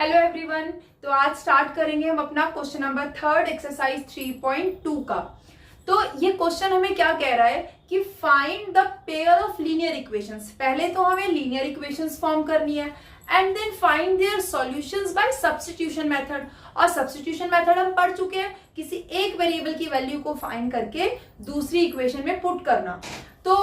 Hello everyone. तो आज start करेंगे हम अपना क्वेश्चन नंबर थर्ड एक्सरसाइज 3.2 का। तो ये क्वेश्चन हमें क्या कह रहा है कि find the pair of linear equations. पहले तो हमें लीनियर इक्वेशंस फॉर्म करनी है and then find their solutions by substitution method. और सब्स्टिट्यूशन मेथड हम पढ़ चुके हैं, किसी एक वेरिएबल की वैल्यू को फाइंड करके दूसरी इक्वेशन में पुट करना। तो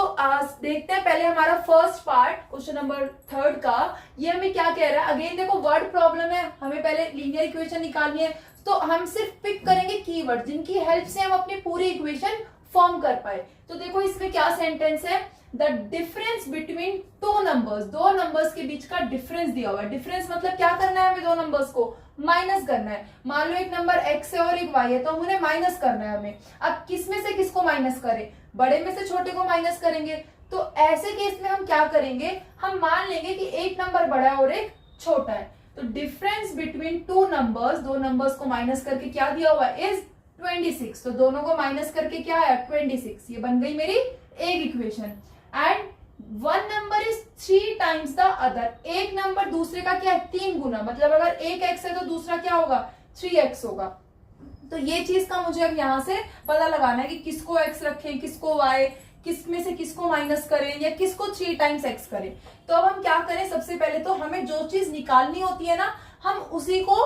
देखते हैं पहले हमारा first part question number third का। ये हमें क्या कह रहा है, अगेन देखो वर्ड प्रॉब्लम है, हमें पहले लीनियर इक्वेशन निकालनी है। तो हम सिर्फ पिक करेंगे कीवर्ड जिनकी हेल्प से हम अपनी पूरी इक्वेशन फॉर्म कर पाए। तो देखो इसमें क्या सेंटेंस है, the difference between two numbers, दो नंबर्स के बीच का डिफरेंस दिया हुआ है। डिफरेंस मतलब क्या करना है, हमें दो नंबर्स को माइनस करना है। मान लो एक नंबर x है और एक y है, तो उन्हें माइनस करना है हमें। अब किस में से किसको माइनस करें, बड़े में से छोटे को माइनस करेंगे। तो ऐसे केस में हम क्या करेंगे, हम मान लेंगे कि एक नंबर बड़ा है और एक छोटा है। तो डिफरेंस बिटवीन टू नंबर्स, दो नंबर्स को माइनस करके क्या दिया हुआ है, इज 26। तो दोनों को माइनस करके क्या है, 26। ये बन गई मेरी एक equation. And one number is 3 times the other, एक नंबर दूसरे का क्या है, 3 गुना। मतलब अगर एक x है तो दूसरा क्या होगा, 3x होगा। तो ये चीज का मुझे अब यहाँ से पता लगाना है कि किसको x रखें, किसको y, किस में से किसको माइनस करें या किसको 3 टाइम्स x करें। तो अब हम क्या करें, सबसे पहले तो हमें जो चीज निकालनी होती है ना, हम उसी को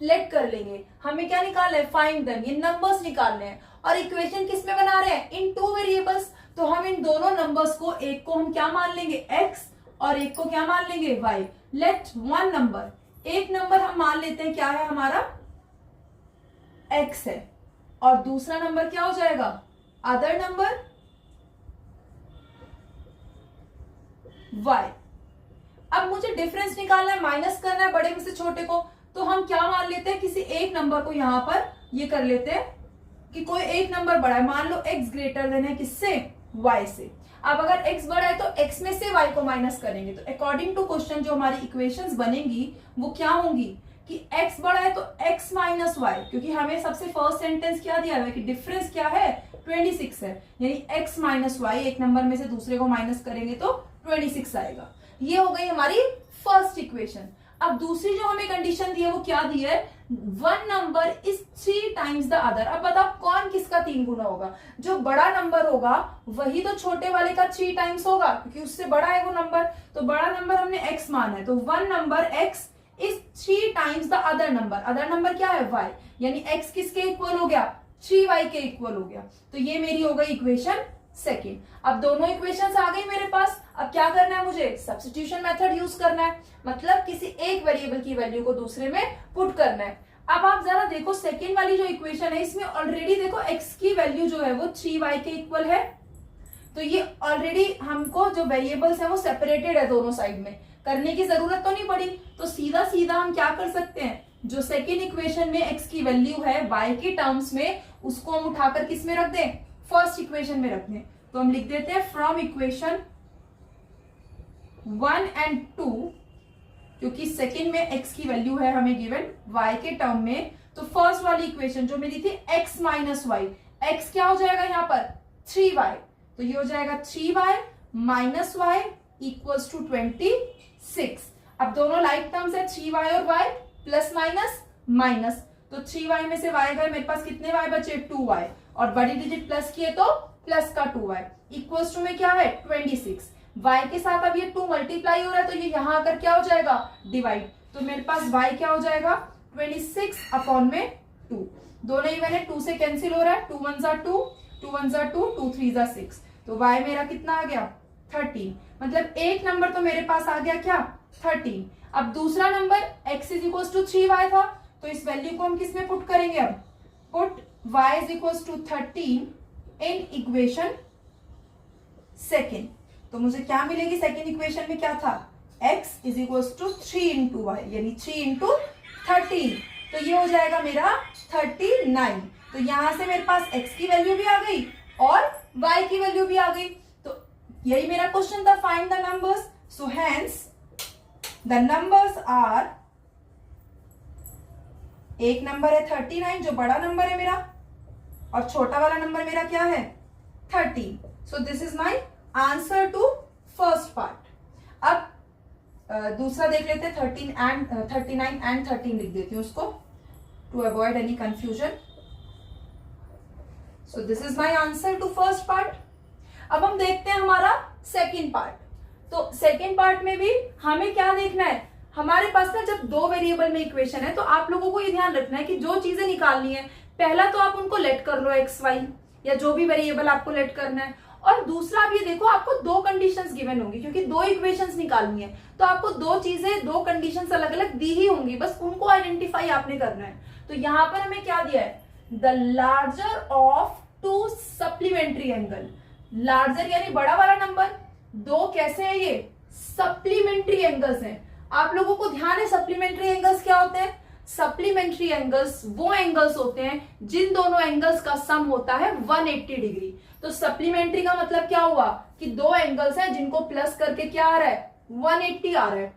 लेट कर लेंगे। हमें क्या निकालना है, फाइंड देम, ये नंबर्स निकालने हैं। और इक्वेशन किस में बना रहे हैं, इन टू वेरिएबल्स। तो हम इन दोनों नंबर्स को, एक को हम क्या मान लेंगे x और एक को क्या मान लेंगे y। लेट वन नंबर, एक नंबर हम मान लेते हैं क्या है हमारा, x है, और दूसरा नंबर क्या हो जाएगा, अदर नंबर y। अब मुझे डिफरेंस निकालना है, माइनस करना है बड़े में से छोटे को। तो हम क्या मान लेते हैं, किसी एक नंबर को यहां पर ये कर लेते हैं कि कोई एक नंबर बड़ा है, मान लो x ग्रेटर देन है किससे, y से। अब अगर x बड़ा है तो x में से y को माइनस करेंगे। तो अकॉर्डिंग टू क्वेश्चन जो हमारी इक्वेशंस बनेंगी वो क्या होंगी कि x बड़ा है तो x माइनस y, क्योंकि हमें सबसे फर्स्ट सेंटेंस क्या दिया है कि डिफरेंस क्या है, 26 है। यानी x माइनस वाई, एक नंबर में से दूसरे को माइनस करेंगे तो 26 आएगा। ये हो गई हमारी फर्स्ट इक्वेशन। अब दूसरी जो हमें कंडीशन दी है वो क्या दी है, one number is 3 times the other. अब बताओ कौन किसका 3 गुना होगा, जो बड़ा नंबर होगा वही तो छोटे वाले का 3 टाइम्स होगा, क्योंकि उससे बड़ा है वो नंबर। तो बड़ा नंबर हमने x माना है, तो one number x is 3 times the other number. Other number क्या है, y। यानी x किसके इक्वल हो गया, 3y के इक्वल हो गया। तो ये मेरी हो गई इक्वेशन सेकेंड। अब दोनों इक्वेशंस आ गई मेरे पास। अब क्या करना है मुझे, सब्स्टिट्यूशन मेथड यूज करना है, मतलब किसी एक वेरिएबल की वैल्यू को दूसरे में पुट करना है। अब आप जरा देखो सेकेंड वाली जो इक्वेशन है, इसमें ऑलरेडी देखो x की वैल्यू जो है वो 3y के इक्वल है। तो ये ऑलरेडी हमको जो वेरिएबल्स है वो सेपरेटेड है, दोनों साइड में करने की जरूरत तो नहीं पड़ी। तो सीधा सीधा हम क्या कर सकते हैं, जो सेकेंड इक्वेशन में x की वैल्यू है y के टर्म्स में, उसको हम उठाकर किस में रख दें, फर्स्ट इक्वेशन में रख दें। तो हम लिख देते हैं फ्रॉम इक्वेशन 1 एंड 2, क्योंकि सेकेंड में x की वैल्यू है हमें गिवन y के टर्म में। तो फर्स्ट वाली इक्वेशन जो मेरी थी x माइनस वाई, x क्या हो जाएगा यहाँ पर 3y। तो ये हो जाएगा 3y minus Y equals to 26। अब दोनों लाइक टर्म्स है, 3y और y, प्लस माइनस माइनस। तो 3y में से y गए, मेरे पास कितने y बचे, 2y, और बड़ी डिजिट प्लस किए तो प्लस का 2y इक्वल्स टू में क्या है 26। y के साथ अब ये 2 मल्टीप्लाई हो रहा है, तो ये यहां आकर क्या हो जाएगा, डिवाइड। तो मेरे पास y क्या हो जाएगा, 26 अपॉन में 2। दोनों ही मैंने 2 से कैंसिल हो रहा है, 2 1 2, 2 1 2, 2 3 6। तो y मेरा कितना आ गया, 13। मतलब एक नंबर तो मेरे पास आ गया क्या, 13। अब दूसरा number x is equal to 3y था, तो इस वैल्यू को हम किस में पुट करेंगे, अब put y is equal to 13 in equation second. तो मुझे क्या मिलेगी, सेकेंड इक्वेशन में क्या था, x is equal to 3 into y, यानी 3 इंटू 13। तो ये हो जाएगा मेरा 39। तो यहां से मेरे पास x की वैल्यू भी आ गई और y की वैल्यू भी आ गई। तो यही मेरा क्वेश्चन था, find the numbers. So hence the numbers are, एक नंबर है 39 जो बड़ा नंबर है मेरा, और छोटा वाला नंबर मेरा क्या है 13। So this is my answer to first part. अब दूसरा देख लेते हैं 39 एंड 13 लिख देती हूँ उसको to avoid any confusion. So this is my answer to first part. अब हम देखते हैं हमारा सेकेंड पार्ट. तो सेकेंड पार्ट में भी हमें क्या देखना है, हमारे पास ना जब दो वेरिएबल में इक्वेशन है तो आप लोगों को ये ध्यान रखना है कि जो चीजें निकालनी है पहला तो आप उनको लेट कर लो एक्स वाई या जो भी वेरिएबल आपको लेट करना है, और दूसरा भी देखो आपको दो कंडीशंस गिवन होंगी क्योंकि दो इक्वेशंस निकालनी है तो आपको दो चीजें दो कंडीशंस अलग अलग दी ही होंगी, बस उनको आइडेंटिफाई आपने करना है. तो यहां पर हमें क्या दिया है, the larger of to supplementary angle. Larger यानी बड़ा वाला नंबर, दो कैसे है ये सप्लीमेंट्री एंगल्स हैं. आप लोगों को ध्यान है सप्लीमेंट्री एंगल्स क्या होते हैं, सप्लीमेंट्री एंगल्स वो एंगल्स होते हैं जिन दोनों एंगल्स का सम होता है 180 डिग्री. तो सप्लीमेंट्री का मतलब क्या हुआ कि दो एंगल्स हैं जिनको प्लस करके क्या आ रहा है 180 आ रहा है.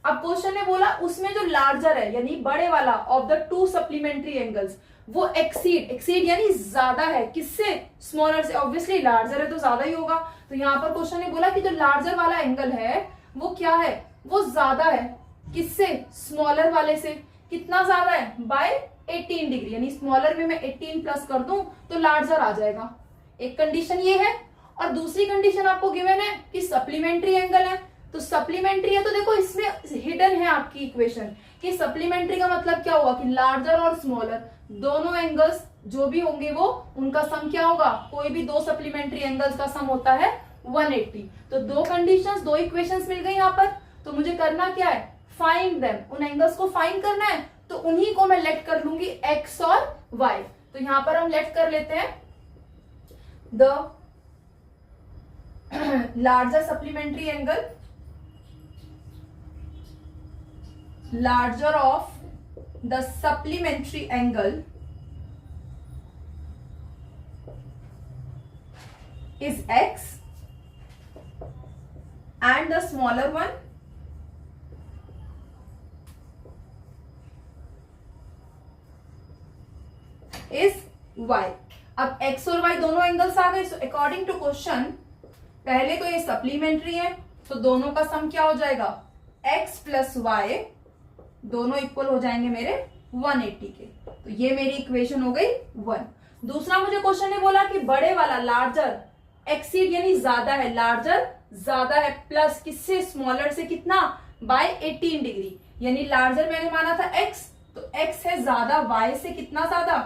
अब क्वेश्चन ने बोला उसमें जो लार्जर है यानी बड़े वाला of the two supplementary angles वो एक्सीड यानी ज्यादा है किससे, स्मॉलर से. ऑब्वियसली लार्जर है तो ज्यादा ही होगा. तो यहाँ पर क्वेश्चन ने बोला कि जो लार्जर वाला एंगल है वो क्या है, वो ज्यादा है किससे, स्मॉलर वाले से. कितना ज्यादा है, बाय 18 डिग्री. यानी स्मॉलर में मैं 18 प्लस कर दूं तो लार्जर आ जाएगा. एक कंडीशन ये है. और दूसरी कंडीशन आपको गिवन है कि सप्लीमेंट्री एंगल है. तो सप्लीमेंट्री है तो देखो इसमें हिडन है आपकी इक्वेशन कि सप्लीमेंट्री का मतलब क्या हुआ कि लार्जर और स्मॉलर दोनों एंगल्स जो भी होंगे वो उनका सम क्या होगा, कोई भी दो सप्लीमेंट्री एंगल्स का सम होता है 180. तो दो कंडीशंस दो इक्वेशंस मिल गई यहाँ पर. तो मुझे करना क्या है, फाइंड देम. उन एंगल्स को फाइंड करना है तो उन्हीं को मैं लेट कर लूंगी एक्स और वाई. तो यहां पर हम लेट कर लेते हैं the larger supplementary angle, larger of the supplementary angle is x and the smaller one is y. अब x और y दोनों एंगल्स आ गए. सो अकॉर्डिंग टू क्वेश्चन पहले तो ये सप्लीमेंट्री है तो दोनों का सम क्या हो जाएगा, x प्लस वाई दोनों इक्वल हो जाएंगे मेरे 180 के. तो ये मेरी इक्वेशन हो गई 1. दूसरा मुझे क्वेश्चन ने बोला कि बड़े वाला लार्जर एक्सीड यानी ज्यादा है, लार्जर ज्यादा है प्लस किससे, स्मॉलर से. कितना, बाय 18 डिग्री. यानी लार्जर मैंने माना था x तो x है ज्यादा y से. कितना ज्यादा,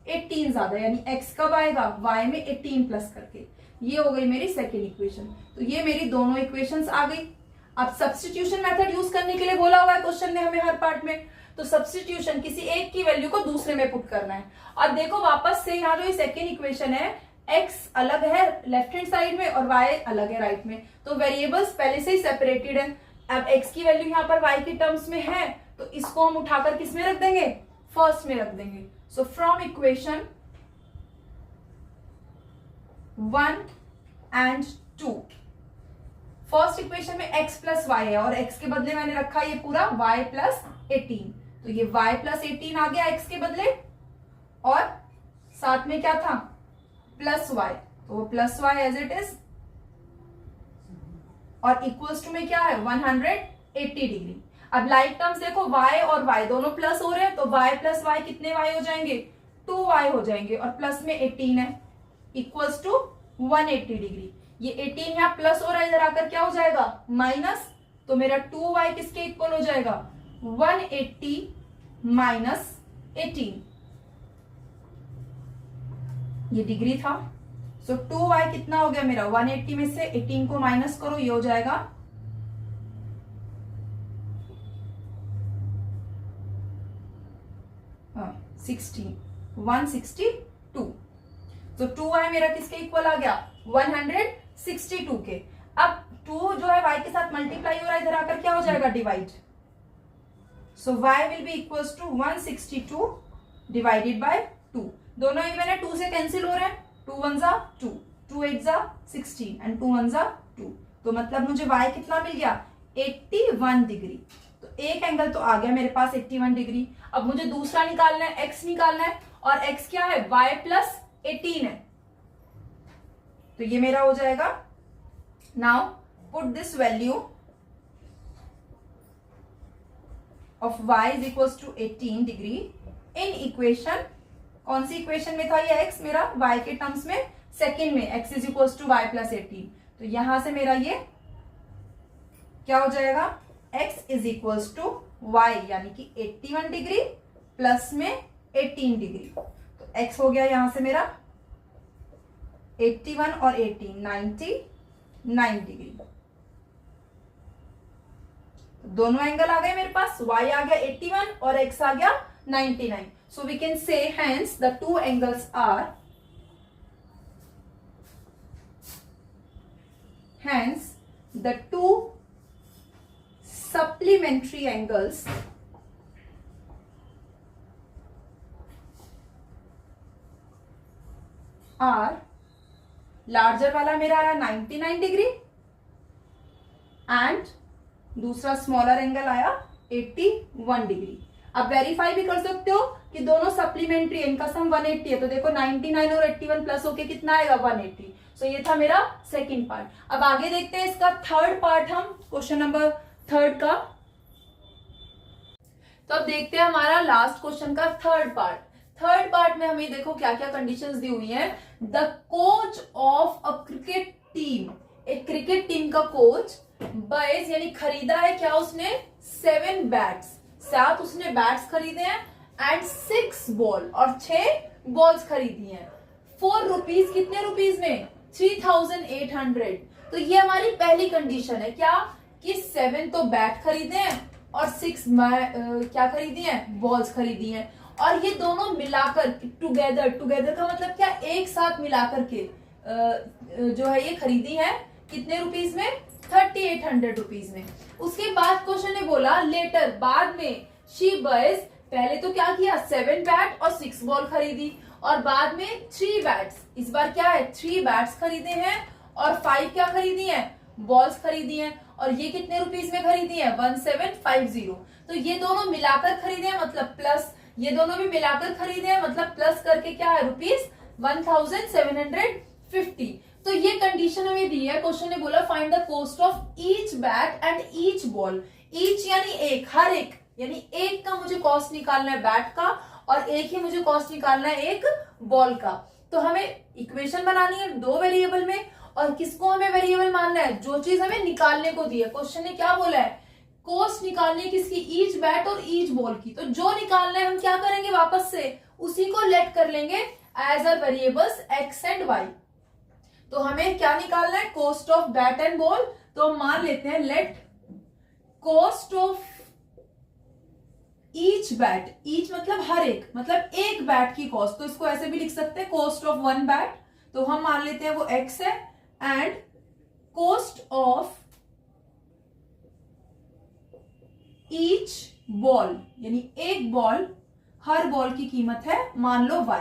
18 ज्यादा. यानी x कब आएगा, y में 18 प्लस करके. ये हो गई मेरी सेकेंड इक्वेशन. तो ये मेरी दोनों इक्वेशंस आ गई. अब सब्स्टिट्यूशन मेथड यूज करने के लिए बोला हुआ है क्वेश्चन ने हमें हर पार्ट में. तो सब्स्टिट्यूशन किसी एक की वैल्यू को दूसरे में पुट करना है. और देखो वापस से यहाँ जो ये सेकेंड इक्वेशन है x अलग है लेफ्ट हैंड साइड में और y अलग है राइट में. तो वेरिएबल्स पहले से ही सेपरेटेड है. अब x की वैल्यू यहाँ पर y के टर्म्स में है तो इसको हम उठाकर किस में रख देंगे, फर्स्ट में रख देंगे. So from equation 1 and 2 first equation में x प्लस वाई है और x के बदले मैंने रखा ये पूरा y प्लस 18. तो ये y प्लस 18 आ गया x के बदले और साथ में क्या था प्लस y. तो वो plus y as it is और इक्वल्स टू में क्या है 180 डिग्री. अब लाइक टर्म्स देखो y और y दोनों प्लस हो रहे हैं तो y प्लस y कितने y हो जाएंगे, 2y हो जाएंगे. और प्लस में 18 है इक्वल्स टू 180 डिग्री. ये 18 यहाँ प्लस हो रहा है, इधर आकर क्या हो जाएगा माइनस. तो मेरा 2y किसके इक्वल हो जाएगा 180 माइनस 18. ये डिग्री था. सो 2y कितना हो गया मेरा 180 में से 18 को माइनस करो ये हो जाएगा 162. तो 2y मेरा किसके इक्वल आ गया 162 के. अब 2 जो है y के साथ मल्टीप्लाई हो रहा है, इधर आकर क्या हो जाएगा divide. So y will be equals to 162 divided by 2. दोनों इवन है 2 से कैंसिल हो रहे हैं. 2 1 जा 2, 2 8 जा 16 एंड 2 1 जा 2. तो मतलब मुझे y कितना मिल गया 81 डिग्री. तो एक एंगल तो आ गया मेरे पास 81 डिग्री. अब मुझे दूसरा निकालना है x निकालना है और x क्या है y प्लस 18 है. तो ये मेरा हो जाएगा. Now put this value of y is equal to 18 degree in equation, कौन सी इक्वेशन में था ये x मेरा, y के टर्म्स में सेकेंड में x is equal to y plus 18। तो यहां से मेरा ये क्या हो जाएगा, x is equal to y यानी कि 81 डिग्री प्लस में 18 डिग्री। तो x हो गया यहां से मेरा 81 और 18 99 डिग्री। दोनों एंगल आ गए मेरे पास, y आ गया 81 और x आ गया 99। So we can say hence the two angles are, hence the two supplementary angles are, larger वाला मेरा आया 99 डिग्री एंड दूसरा स्मॉलर एंगल आया 81 डिग्री। अब वेरीफाई भी कर सकते हो कि दोनों सप्लीमेंट्री, इनका सम 180 है, तो देखो 99 और 81 प्लस होके कितना आएगा 180। सो ये था मेरा सेकंड पार्ट। अब आगे देखते हैं इसका थर्ड पार्ट, हम क्वेश्चन नंबर थर्ड का। तो अब देखते हैं हमारा लास्ट क्वेश्चन का थर्ड पार्ट। थर्ड पार्ट में हमें देखो क्या क्या कंडीशंस दी हुई हैं। The coach of a cricket team, एक क्रिकेट टीम का कोच बाइज यानी खरीदा है क्या उसने, 7 बैट्स, 7 उसने बैट्स खरीदे हैं एंड 6 बॉल, और 6 बॉल्स खरीदी हैं 4 रुपीज, कितने रुपीज में, 3800। तो ये हमारी पहली कंडीशन है क्या, कि 7 तो बैट खरीदे हैं और 6 क्या खरीदी हैं, बॉल्स खरीदी हैं, और ये दोनों मिलाकर टुगेदर, टुगेदर का मतलब क्या, एक साथ मिलाकर के जो है ये खरीदी है कितने रुपीज में, 3800 रुपीज में। उसके बाद क्वेश्चन ने बोला लेटर, बाद में, शी बाइज, पहले तो क्या किया 7 बैट और 6 बॉल खरीदी, और बाद में 3 बैट्स, इस बार क्या है 3 बैट्स खरीदे हैं और 5 क्या खरीदी हैं, बॉल्स खरीदी हैं, और ये कितने रुपीज में खरीदी है, 1750। तो ये दोनों मिलाकर खरीदे हैं मतलब प्लस, ये दोनों भी मिलाकर खरीदे हैं मतलब प्लस करके क्या है रुपीज 1750। तो ये कंडीशन हमें दी है। क्वेश्चन ने बोला find the cost of each bat and each ball, each यानी एक, हर एक, यानी एक का मुझे कॉस्ट निकालना है बैट का, और एक ही मुझे कॉस्ट निकालना है एक बॉल का। तो हमें इक्वेशन बनानी है 2 वेरिएबल में, और किसको हमें वेरिएबल मानना है, जो चीज हमें निकालने को दी है। क्वेश्चन ने क्या बोला है, कॉस्ट निकालनी है किसकी, ईच बैट और ईच बॉल की। तो जो निकालना है हम क्या करेंगे, वापस से उसी को लेट कर लेंगे as a variables x and y. तो हमें क्या निकालना है, cost of bat and ball. तो हम मान लेते हैं let cost of each bat, each मतलब हर एक, मतलब एक बैट की कॉस्ट, तो इसको ऐसे भी लिख सकते हैं कॉस्ट ऑफ 1 बैट, तो हम मान लेते हैं वो x है, and cost of each ball यानी एक बॉल, हर बॉल की कीमत है मान लो y।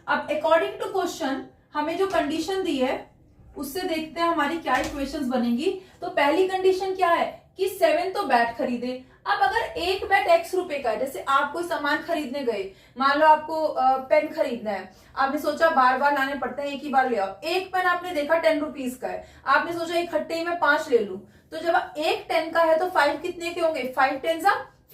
अब अकॉर्डिंग टू क्वेश्चन हमें जो कंडीशन दी है उससे देखते हैं हमारी क्या इक्वेशंस बनेंगी। तो पहली कंडीशन क्या है कि 7 तो बैट खरीदे। अब अगर एक बैट x रुपए का है, जैसे आप कोई सामान खरीदने गए, मान लो आपको पेन खरीदना है, आपने सोचा बार बार लाने पड़ते हैं, एक ही बार ले आओ। एक पेन आपने देखा 10 रुपीज का है, आपने सोचा इकट्ठे ही मैं 5 ले लूं, तो जब एक 10 का है तो 5 कितने के होंगे, 5 10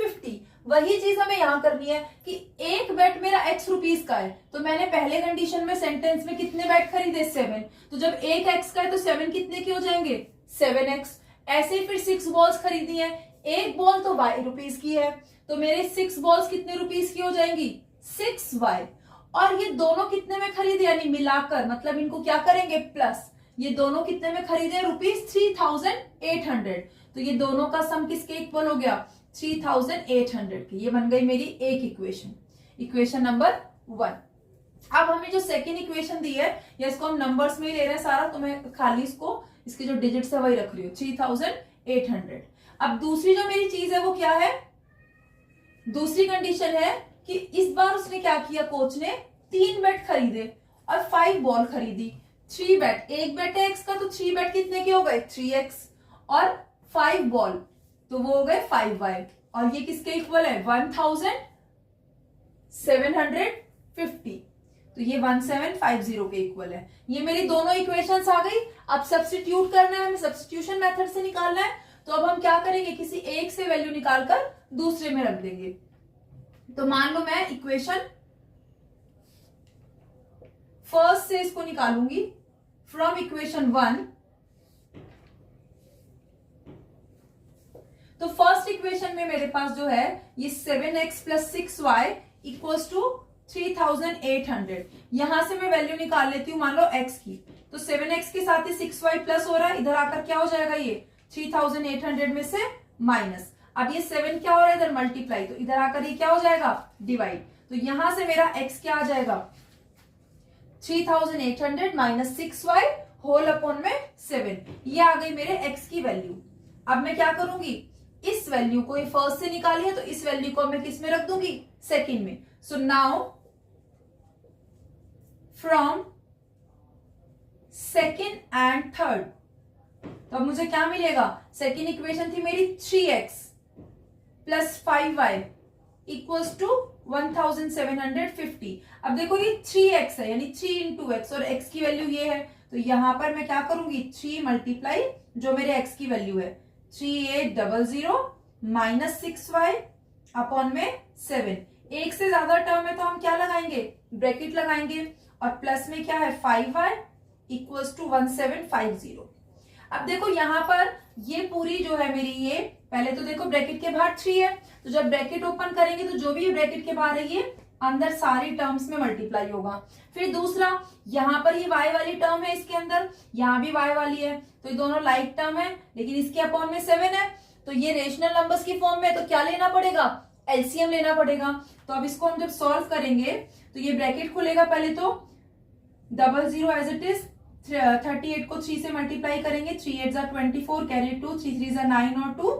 50। वही चीज हमें यहाँ करनी है कि एक बैट मेरा x रुपीज का है, तो मैंने पहले कंडीशन में सेंटेंस में कितने बैट खरीदे, 7। तो जब एक x का है तो 7 कितने के हो जाएंगे, 7x। ऐसे ही फिर 6 बॉल्स खरीदी है, एक बॉल तो y रुपीज की है, तो मेरे 6 बॉल्स कितने रुपीज की हो जाएंगी, 6y। और ये दोनों कितने में खरीदे, यानी मिलाकर, मतलब इनको क्या करेंगे प्लस, ये दोनों कितने में खरीदे, रुपीज 3800। तो ये दोनों का सम किसके इक्वल हो गया, 3800 की। ये बन गई मेरी एक इक्वेशन, इक्वेशन नंबर 1। अब हमें जो सेकेंड इक्वेशन दी है, या इसको हम नंबर्स में ही ले रहे हैं सारा, तो मैं खाली इसको, इसके जो डिजिट्स है वही रख रही हूँ, 3800। अब दूसरी जो मेरी चीज है वो क्या है, दूसरी कंडीशन है कि इस बार उसने क्या किया, कोच ने 3 बैट खरीदे और 5 बॉल खरीदी। 3 बैट, एक बैट है x का, तो 3 बैट कितने के हो गए, 3x, और 5 बॉल तो वो हो गए 5y, और ये किसके इक्वल है, 1750। तो ये 1750 के इक्वल है। ये मेरी दोनों इक्वेशंस आ गई। अब सब्स्टिट्यूट करना है हमें, सब्स्टिट्यूशन मेथड से निकालना है। तो अब हम क्या करेंगे, किसी एक से वैल्यू निकालकर दूसरे में रख देंगे। तो मान लो मैं इक्वेशन फर्स्ट से इसको निकालूंगी, फ्रॉम इक्वेशन 1। तो फर्स्ट इक्वेशन में मेरे पास जो है ये 7x plus 6y equals to 3800। यहां से मैं वैल्यू निकाल लेती हूं मान लो x की, तो 7x के साथ ही 6y प्लस हो रहा है, इधर आकर क्या हो जाएगा, ये 3800 में से माइनस। अब ये 7 क्या हो रहा है इधर मल्टीप्लाई, तो इधर आकर ये क्या हो जाएगा डिवाइड। तो यहां से मेरा x क्या आ जाएगा 3800 माइनस 6y होल अपॉन में 7। ये आ गई मेरे x की वैल्यू। अब मैं क्या करूंगी, इस वैल्यू को, ये फर्स्ट से निकाली है तो इस वैल्यू को मैं किस में रख दूंगी, सेकंड में। So now from second and third, तो अब मुझे क्या मिलेगा, सेकंड इक्वेशन थी मेरी 3x plus 5y equals to 1750। अब देखो ये 3x है यानी 3 इंटू x और x की वैल्यू ये है, तो यहां पर मैं क्या करूंगी 3 मल्टीप्लाई जो मेरे x की वैल्यू है 3800 माइनस 6y अपॉन में 7। एक से ज्यादा टर्म है तो हम क्या लगाएंगे, ब्रैकेट लगाएंगे, और प्लस में क्या है 5y इक्वल्स टू 1750। अब देखो यहां पर ये पूरी जो है मेरी, ये पहले तो देखो ब्रैकेट के बाहर 3 है, तो जब ब्रैकेट ओपन करेंगे तो जो भी ब्रैकेट के बाहर है ये अंदर सारी टर्म्स में मल्टीप्लाई होगा। फिर दूसरा, यहां पर ये y वाली टर्म है, इसके अंदर यहां भी y वाली है, तो ये दोनों लाइक टर्म है, लेकिन इसके अपॉन में 7 है, तो ये रेशनल नंबर्स की फॉर्म में, तो क्या लेना पड़ेगा, एलसीएम लेना पड़ेगा। तो अब इसको हम जब सॉल्व करेंगे तो ये ब्रैकेट खुलेगा, पहले तो 00 एज इट इज, 38 को 3 से मल्टीप्लाई करेंगे, 3 8 जा 24, कैरी 2, 3 3 जा 9 और 2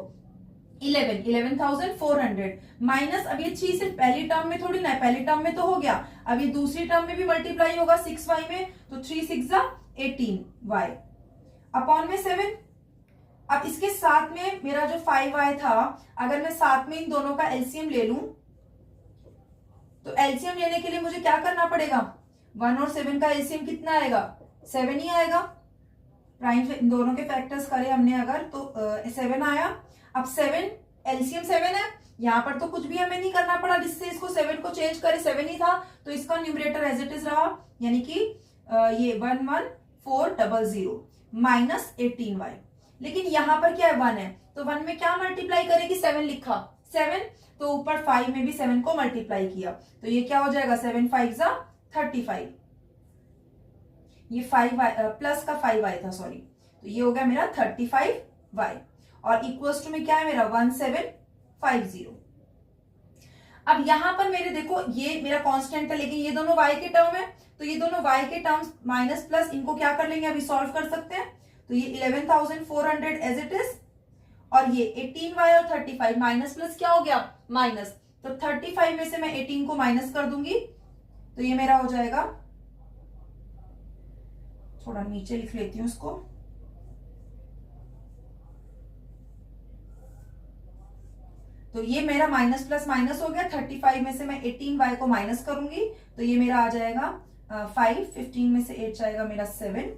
11,400 माइनस, अब ये 3 सिर्फ पहली टर्म में थोड़ी ना है, पहली टर्म में तो हो गया, अब ये दूसरी टर्म में भी मल्टीप्लाई होगा 6y में, तो 3 6 जा 18y अपॉन में 7। अब इसके साथ में मेरा जो 5y था, अगर मैं साथ में इन दोनों का एलसीएम ले लूं, तो एलसीएम लेने के लिए मुझे क्या करना पड़ेगा, 1 और 7 का एलसीएम कितना आएगा, 7 ही आएगा। प्राइम इन दोनों के फैक्टर्स करे हमने अगर, तो 7 आया। अब 7 एलसीएम 7 है, यहां पर तो कुछ भी हमें नहीं करना पड़ा, जिससे इसको 7 को चेंज करे, 7 ही था, तो इसका न्यूमरेटर एज इट इज रहा, यानी कि ये 11400 माइनस 18y। लेकिन यहां पर क्या है 1 है, तो 1 में क्या मल्टीप्लाई करेगी, 7 लिखा 7, तो ऊपर 5 में भी 7 को मल्टीप्लाई किया, तो ये क्या हो जाएगा 7 5 जा 35, ये 5y प्लस का 5y था सॉरी, तो ये हो गया मेरा 35y, और इक्वल्स टू में क्या है मेरा 1750। अब यहां पर मेरे देखो ये मेरा कांस्टेंट है, लेकिन ये दोनों y के टर्म है, तो ये दोनों y के टर्म्स माइनस प्लस, इनको क्या कर लेंगे, अभी सॉल्व कर सकते हैं, तो ये 11,400 एज इट इज, और ये 18y और 35 माइनस प्लस क्या हो गया माइनस, तो 35 में से मैं 18 को माइनस कर दूंगी, तो ये मेरा हो जाएगा, थोड़ा नीचे लिख लेती हूं इसको, तो ये मेरा माइनस प्लस माइनस हो गया, 35 में से मैं 18y को माइनस करूंगी, तो ये मेरा आ जाएगा 5, 15 में से 8 जाएगा मेरा 7,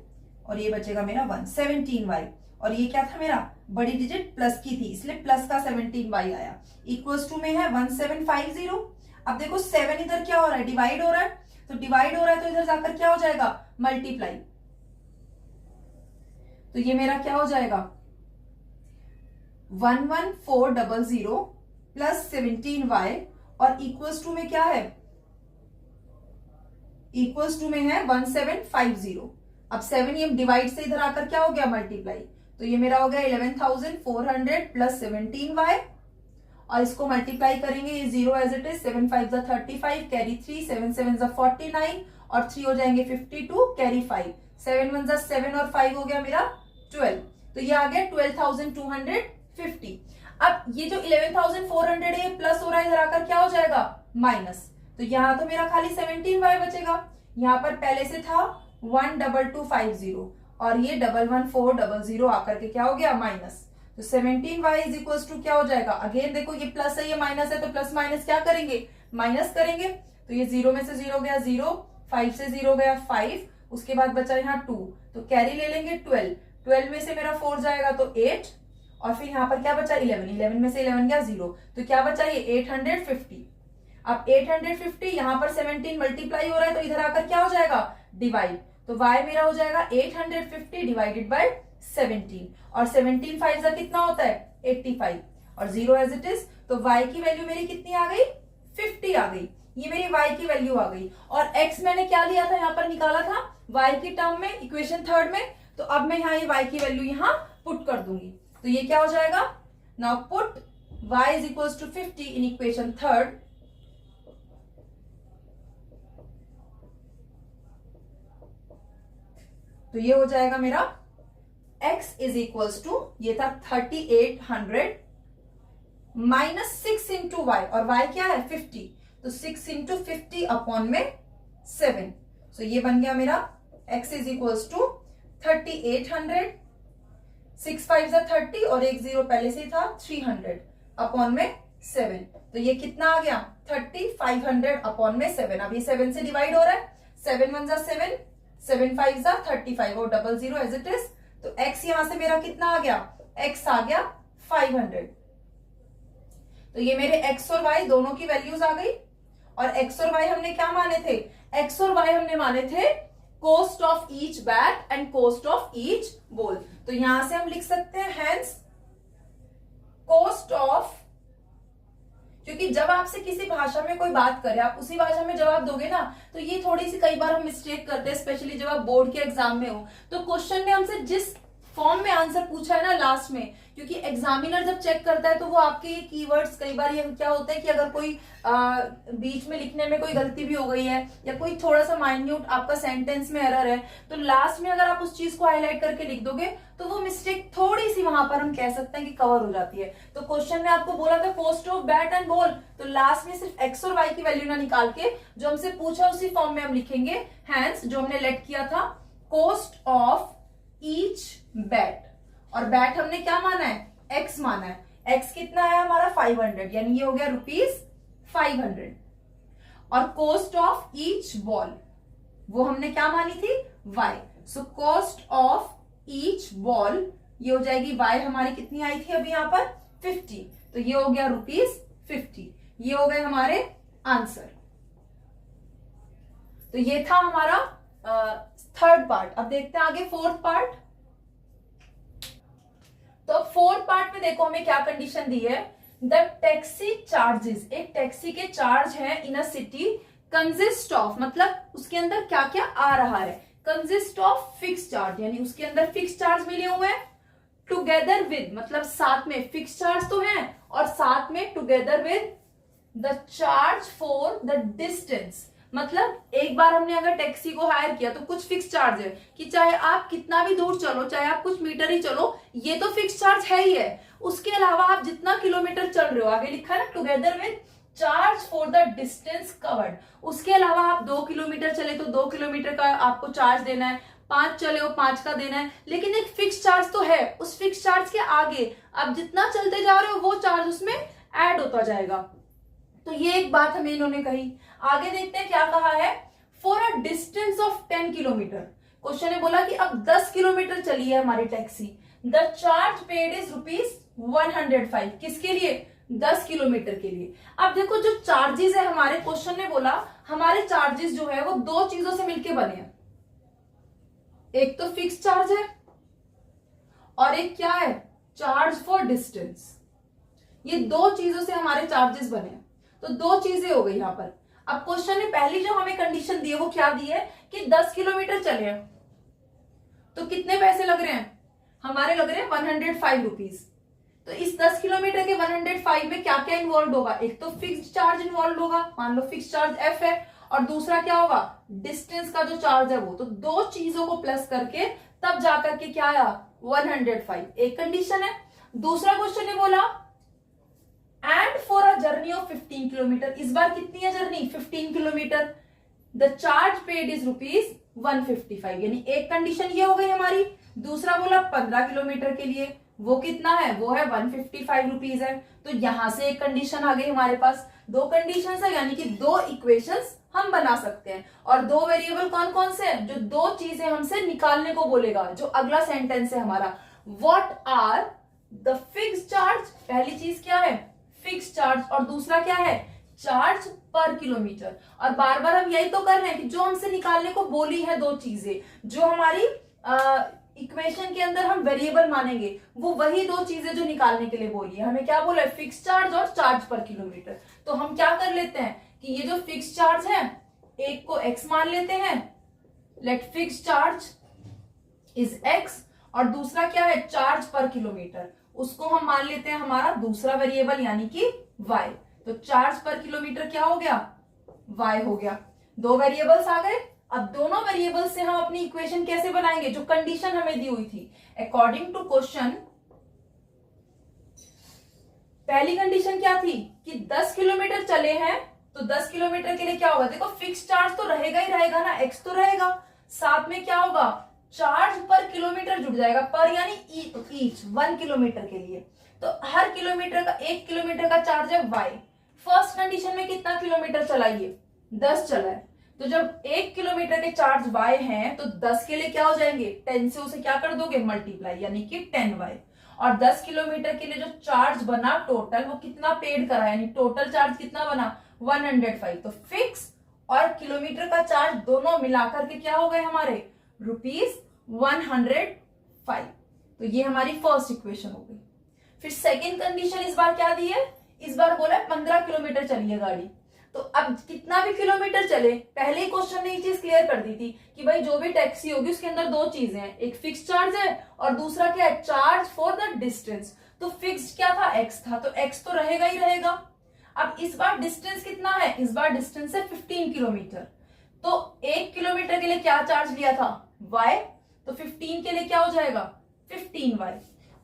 और ये बचेगा मेरा 1, 17y, और ये क्या था मेरा बड़ी डिजिट प्लस की थी, इसलिए प्लस का 17y आया, इक्वल्स टू में है 1750। अब देखो 7 इधर क्या हो रहा है, डिवाइड हो रहा है, तो डिवाइड हो रहा है तो इधर जाकर क्या हो जाएगा मल्टीप्लाई, तो ये मेरा क्या हो जाएगा 11400 प्लस 17y, और इक्वल्स टू में क्या है, इक्वल्स टू में है 1750। अब 7 ये डिवाइड से इधर आकर क्या हो गया मल्टीप्लाई, तो ये मेरा हो गया 11,400 प्लस 17y, और इसको मल्टीप्लाई करेंगे, ये 0 एज इट इज, 7 5 जा 35, कैरी 3, 7 7 जा 49, और 3 हो जाएंगे 52, कैरी 5, 7 1 जा 7 और 5 हो गया मेरा 12, तो ये आ गया 12,250। अब ये जो 11,400 है ये प्लस हो रहा है, इधर आकर क्या हो जाएगा माइनस, तो यहां तो मेरा खाली 17y बचेगा, यहां पर पहले से था 12250, और ये 11400 आकर के क्या हो गया माइनस, तो 17y इज इक्वल टू क्या हो जाएगा, अगेन देखो ये प्लस है ये माइनस है, तो प्लस माइनस क्या करेंगे माइनस करेंगे, तो ये 0 में से 0 गया 0, 5 से 0 गया 5, उसके बाद बचा यहाँ 2, तो कैरी ले लेंगे 12 में से मेरा 4 जाएगा तो 8, और फिर यहाँ पर क्या बचा 11, 11 में से 11 गया 0, तो क्या बचा ये 850। अब 850 यहाँ पर 17 मल्टीप्लाई हो रहा है तो इधर आकर क्या हो जाएगा डिवाइड, तो y मेरा हो जाएगा 850 डिवाइडेड बाय 17, और 17 5 कितना होता है 85, और 0 एज इट इज, तो y की वैल्यू मेरी कितनी आ गई 50 आ गई, ये मेरी y की वैल्यू आ गई। और x मैंने क्या लिया था यहाँ पर निकाला था y की टर्म में इक्वेशन थर्ड में, तो अब मैं यहाँ ये y की वैल्यू यहाँ पुट कर दूंगी, तो ये क्या हो जाएगा, now put y is equals to 50 in equation third, तो ये हो जाएगा मेरा x इज इक्वल्स टू, ये था 3800 माइनस 6 इंटू वाई, और y क्या है 50, तो 6 इंटू 50 अपॉन में 7, सो ये बन गया मेरा x इज इक्वल्स टू 3800, 6 5 30 और एक 0 पहले से ही था 300 अपॉन में 7, तो ये कितना आ गया 3500 अपॉन में 7। अब ये 7 से डिवाइड हो रहा है, 7 1 7, 7 5 35 और 00 एज इट इज, तो x यहां से मेरा कितना आ गया, x आ गया 500, तो ये मेरे x और y दोनों की वैल्यूज आ गई। और x और y हमने क्या माने थे, x और y हमने माने थे cost of each bat and cost of each ball, तो यहां से हम लिख सकते हैं हैंस कोस्ट ऑफ, क्योंकि जब आपसे किसी भाषा में कोई बात करे आप उसी भाषा में जवाब दोगे ना, तो ये थोड़ी सी कई बार हम मिस्टेक करते हैं, स्पेशली जब आप बोर्ड के एग्जाम में हो, तो क्वेश्चन ने हमसे जिस फॉर्म में आंसर पूछा है ना लास्ट में, क्योंकि एग्जामिनर जब चेक करता है तो वो आपके ये कीवर्ड्स, कई बार ये क्या होता है कि अगर कोई बीच में लिखने में कोई गलती भी हो गई है या कोई थोड़ा सा माइन्यूट आपका सेंटेंस में एरर है, तो लास्ट में अगर आप उस चीज को हाईलाइट करके लिख दोगे तो वो मिस्टेक थोड़ी सी वहां पर हम कह सकते हैं कि कवर हो जाती है। तो क्वेश्चन ने आपको बोला था cost of bat and ball, तो लास्ट में सिर्फ एक्स और वाई की वैल्यू ना निकाल के जो हमसे पूछा उसी फॉर्म में हम लिखेंगे हैंस, जो हमने लेट किया था कोस्ट ऑफ ईच बैट, और बैट हमने क्या माना है x माना है, x कितना है हमारा 500, यानी ये हो गया ₹500, और कोस्ट ऑफ ईच बॉल वो हमने क्या मानी थी y, so cost of each ball ये हो जाएगी y हमारी कितनी आई थी अभी यहाँ पर 50, तो ये हो गया ₹50, ये हो गए हमारे आंसर। तो ये था हमारा थर्ड पार्ट। अब देखते हैं आगे फोर्थ पार्ट। तो अब फोर्थ पार्ट में देखो हमें क्या कंडीशन दी है, द टैक्सी चार्जेस, एक टैक्सी के चार्ज है इन अ सिटी कंसिस्ट ऑफ, मतलब उसके अंदर क्या क्या आ रहा है, कंसिस्ट ऑफ फिक्स चार्ज, यानी उसके अंदर फिक्स चार्ज मिले हुए हैं, टुगेदर विद, मतलब साथ में फिक्स चार्ज तो है और साथ में together with the charge for the distance, मतलब एक बार हमने अगर टैक्सी को हायर किया तो कुछ फिक्स चार्ज है कि चाहे आप कितना भी दूर चलो, चाहे आप कुछ मीटर ही चलो, ये तो फिक्स चार्ज है ही है। उसके अलावा आप जितना किलोमीटर चल रहे हो, आगे लिखा है ना together with charge for the distance covered, उसके अलावा आप 2 किलोमीटर चले तो 2 किलोमीटर का आपको चार्ज देना है, 5 चले हो 5 का देना है, लेकिन एक फिक्स चार्ज तो है, उस फिक्स चार्ज के आगे आप जितना चलते जा रहे हो वो चार्ज उसमें ऐड होता जाएगा। तो ये एक बात हमें इन्होंने कही। आगे देखते हैं क्या कहा है, for a distance of 10 kilometre, question ने बोला कि अब 10 किलोमीटर चली है हमारी taxi, the charge paid is ₹105, किसके लिए 10 किलोमीटर के लिए। अब देखो जो चार्जेस है हमारे, क्वेश्चन ने बोला हमारे चार्जेस जो है वो दो चीजों से मिलके बने हैं, एक तो फिक्स चार्ज है और एक क्या है चार्ज फॉर डिस्टेंस, ये दो चीजों से हमारे चार्जेस बने हैं, तो दो चीजें हो गई यहां पर। अब क्वेश्चन ने पहली जो हमें कंडीशन दी है वो क्या दी है कि 10 किलोमीटर चले हैं तो कितने पैसे लग रहे हैं, हमारे लग रहे हैं ₹105। तो इस 10 किलोमीटर के 105 में क्या क्या इन्वॉल्व होगा, एक तो फिक्स चार्ज इन्वॉल्व होगा, मान लो फिक्स चार्ज F है, और दूसरा क्या होगा डिस्टेंस का जो चार्ज है वो, तो दो चीजों को प्लस करके तब जाकर के क्या आया 105, एक कंडीशन है। दूसरा क्वेश्चन ने बोला and for a journey of 15 kilometre, इस बार कितनी है journey 15 kilometre, the charge paid is ₹155, यानी एक कंडीशन ये हो गई हमारी। दूसरा बोला 15 किलोमीटर के लिए, वो कितना है वो है ₹155 है, तो यहां से एक कंडीशन आ गई हमारे पास। दो कंडीशन है यानी कि दो इक्वेशंस हम बना सकते हैं, और दो वेरिएबल कौन कौन से हैं, जो दो चीजें हमसे निकालने को बोलेगा, जो अगला सेंटेंस है हमारा, what are the fix charge, पहली चीज क्या है फिक्स चार्ज, और दूसरा क्या है चार्ज पर किलोमीटर। और बार बार हम यही तो कर रहे हैं कि जो हमसे निकालने को बोली है दो चीजें, जो हमारी इक्वेशन के अंदर हम वेरिएबल मानेंगे, वो वही दो चीजें जो निकालने के लिए बोली है। हमें क्या बोला है फिक्स चार्ज और चार्ज पर किलोमीटर। तो हम क्या कर लेते हैं कि ये जो फिक्स चार्ज है एक को x मान लेते हैं, let fix charge is x, और दूसरा क्या है चार्ज पर किलोमीटर, उसको हम मान लेते हैं हमारा दूसरा वेरिएबल यानी कि y। तो चार्ज पर किलोमीटर क्या हो गया y हो गया। दो वेरिएबल्स आ गए। अब दोनों वेरिएबल से हम अपनी इक्वेशन कैसे बनाएंगे, जो कंडीशन हमें दी हुई थी अकॉर्डिंग टू क्वेश्चन। पहली कंडीशन क्या थी कि 10 किलोमीटर चले हैं, तो 10 किलोमीटर के लिए क्या होगा, देखो फिक्स चार्ज तो रहेगा ही रहेगा ना, एक्स तो रहेगा, साथ में क्या होगा चार्ज पर किलोमीटर जुड़ जाएगा, पर यानी ईच 1 किलोमीटर के लिए। तो हर किलोमीटर का 1 किलोमीटर का चार्ज है वाई। फर्स्ट कंडीशन में कितना किलोमीटर चला, ये 10 चला है। तो जब 1 किलोमीटर के चार्ज y हैं, तो 10 के लिए क्या हो जाएंगे 10 से उसे क्या कर दोगे मल्टीप्लाई, यानी कि 10y। और 10 किलोमीटर के लिए जो चार्ज बना टोटल, वो कितना पेड करा, यानी टोटल चार्ज कितना बना 105। तो फिक्स और किलोमीटर का चार्ज दोनों मिलाकर के क्या हो गए हमारे ₹105। तो ये हमारी फर्स्ट इक्वेशन हो गई। फिर सेकेंड कंडीशन इस बार क्या दी है, इस बार बोला है 15 किलोमीटर चली है गाड़ी। तो अब कितना भी किलोमीटर चले, पहले ही क्वेश्चन ने ये चीज क्लियर कर दी थी कि भाई जो भी टैक्सी होगी उसके अंदर दो चीजें हैं, एक फिक्स चार्ज है और दूसरा क्या है चार्ज फॉर द डिस्टेंस। तो फिक्स क्या था एक्स था, तो एक्स तो रहेगा ही रहेगा। अब इस बार डिस्टेंस कितना है, इस बार डिस्टेंस है 15 किलोमीटर। तो 1 किलोमीटर के लिए क्या चार्ज लिया था y, तो 15 के लिए क्या हो जाएगा 15y।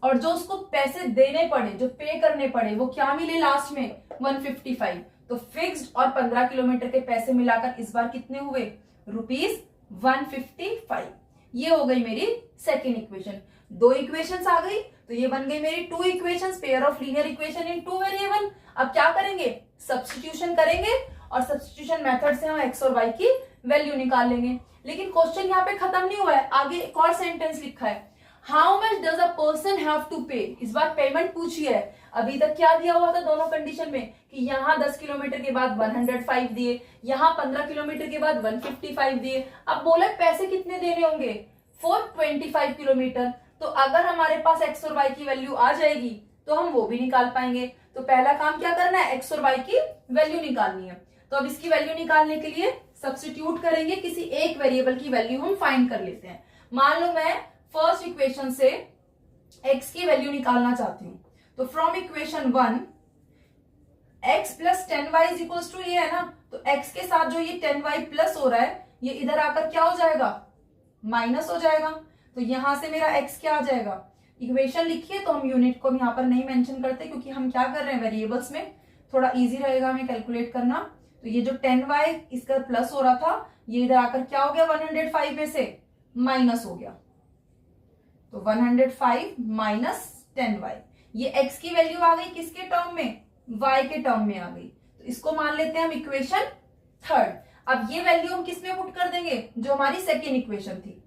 और जो उसको पैसे देने पड़े, जो पे करने पड़े, वो क्या मिले लास्ट में 155। तो फिक्स्ड और 15 किलोमीटर के पैसे मिलाकर इस बार कितने हुए ₹155। ये हो गई मेरी सेकेंड इक्वेशन। दो इक्वेशंस आ गई, तो ये बन गई मेरी 2 equations, pair of linear equation in 2 variable. अब क्या करेंगे सब्स्टिट्यूशन करेंगे, और सब्स्टिट्यूशन मेथड से हम x और y की वैल्यू निकाल लेंगे। लेकिन क्वेश्चन यहाँ पे खत्म नहीं हुआ है, आगे एक और सेंटेंस लिखा है, how much does a person have to pay. इस बार पेमेंट पूछी है। अभी तक क्या दिया हुआ था दोनों कंडीशन में कि यहाँ 10 किलोमीटर के बाद 105 दिए, यहाँ 15 किलोमीटर के बाद 155 दिए। अब बोले पैसे कितने देने होंगे फॉर 25 किलोमीटर। तो अगर हमारे पास x और y की वैल्यू आ जाएगी तो हम वो भी निकाल पाएंगे। तो पहला काम क्या करना है, x और y की वैल्यू निकालनी है। तो अब इसकी वैल्यू निकालने के लिए सब्स्टिट्यूट करेंगे, किसी एक वेरिएबल की वैल्यू हम फाइंड कर लेते हैं। मान लो मैं फर्स्ट इक्वेशन से x की वैल्यू निकालना चाहती हूं, तो from equation 1 x plus 10y is equals to ये है ना, तो x के साथ जो ये 10y प्लस हो रहा है, ये इधर आकर क्या हो जाएगा माइनस हो जाएगा। तो यहां से मेरा x क्या आ जाएगा, इक्वेशन लिखिए, तो हम यूनिट को यहाँ पर नहीं मेंशन करते क्योंकि हम क्या कर रहे हैं वेरिएबल्स में थोड़ा इजी रहेगा हमें कैलकुलेट करना। तो ये जो 10y इसका प्लस हो रहा था, ये इधर आकर क्या हो गया 105 में से माइनस हो गया। तो 105 माइनस 10y, ये x की वैल्यू आ गई किसके टर्म में, y के टर्म में आ गई। तो इसको मान लेते हैं हम इक्वेशन थर्ड। अब ये वैल्यू हम किस में पुट कर देंगे, जो हमारी सेकेंड इक्वेशन थी।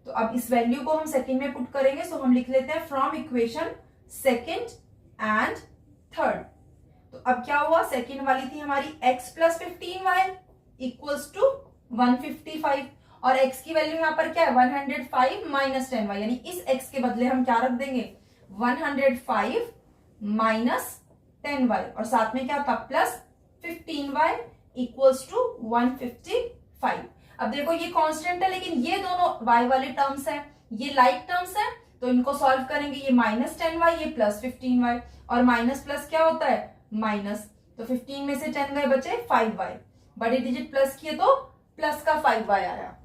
तो अब इस वैल्यू को हम सेकेंड में पुट करेंगे, सो हम लिख लेते हैं from equation second and third. तो अब क्या हुआ, सेकेंड वाली थी हमारी x plus 15y equals to 155, और x की वैल्यू यहां पर क्या है 105 माइनस 10y, यानी इस x के बदले हम क्या रख देंगे 105 माइनस 10y, और साथ में क्या था प्लस 15y इक्वल्स टू 155। अब देखो ये कांस्टेंट है, लेकिन ये दोनों y वाले टर्म्स हैं, ये लाइक टर्म्स हैं, तो इनको सॉल्व करेंगे, ये माइनस 10y ये प्लस 15y, और माइनस प्लस क्या होता है माइनस। तो 15 में से 10 गए बचे 5y, बड़े डिजिट प्लस किए तो प्लस का 5y आया,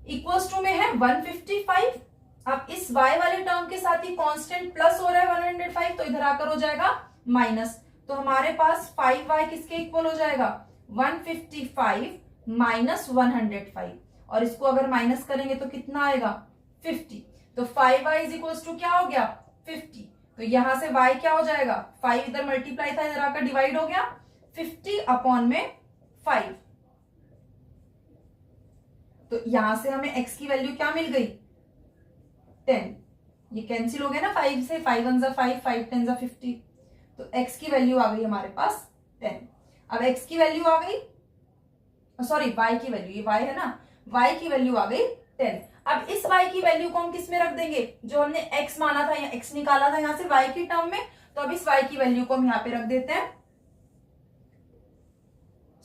इक्वल्स टू में है 155। अब इस y वाले टर्म के साथ ही कांस्टेंट प्लस हो रहा है 105, तो इधर आकर हो जाएगा माइनस। तो हमारे पास 5y किसके इक्वल हो जाएगा 155 माइनस 105, और इसको अगर माइनस करेंगे तो कितना आएगा 50। तो 5y इज इक्वल्स टू क्या हो गया 50। तो यहां से y क्या हो जाएगा 5 इधर मल्टीप्लाई था, इधर आकर डिवाइड हो गया 50 अपॉन में 5। तो यहां से हमें x की वैल्यू क्या मिल गई 10, ये कैंसिल हो गया ना 5 से, 5 1 5, 5 10 50, तो x की वैल्यू आ गई हमारे पास 10। अब x की वैल्यू आ गई, सॉरी y की वैल्यू, ये y है ना, y की वैल्यू आ गई 10। अब इस y की वैल्यू को हम किस में रख देंगे, जो हमने x माना था या x निकाला था यहां से y की टर्म में, तो अब इस y की वैल्यू को हम यहां पे रख देते हैं।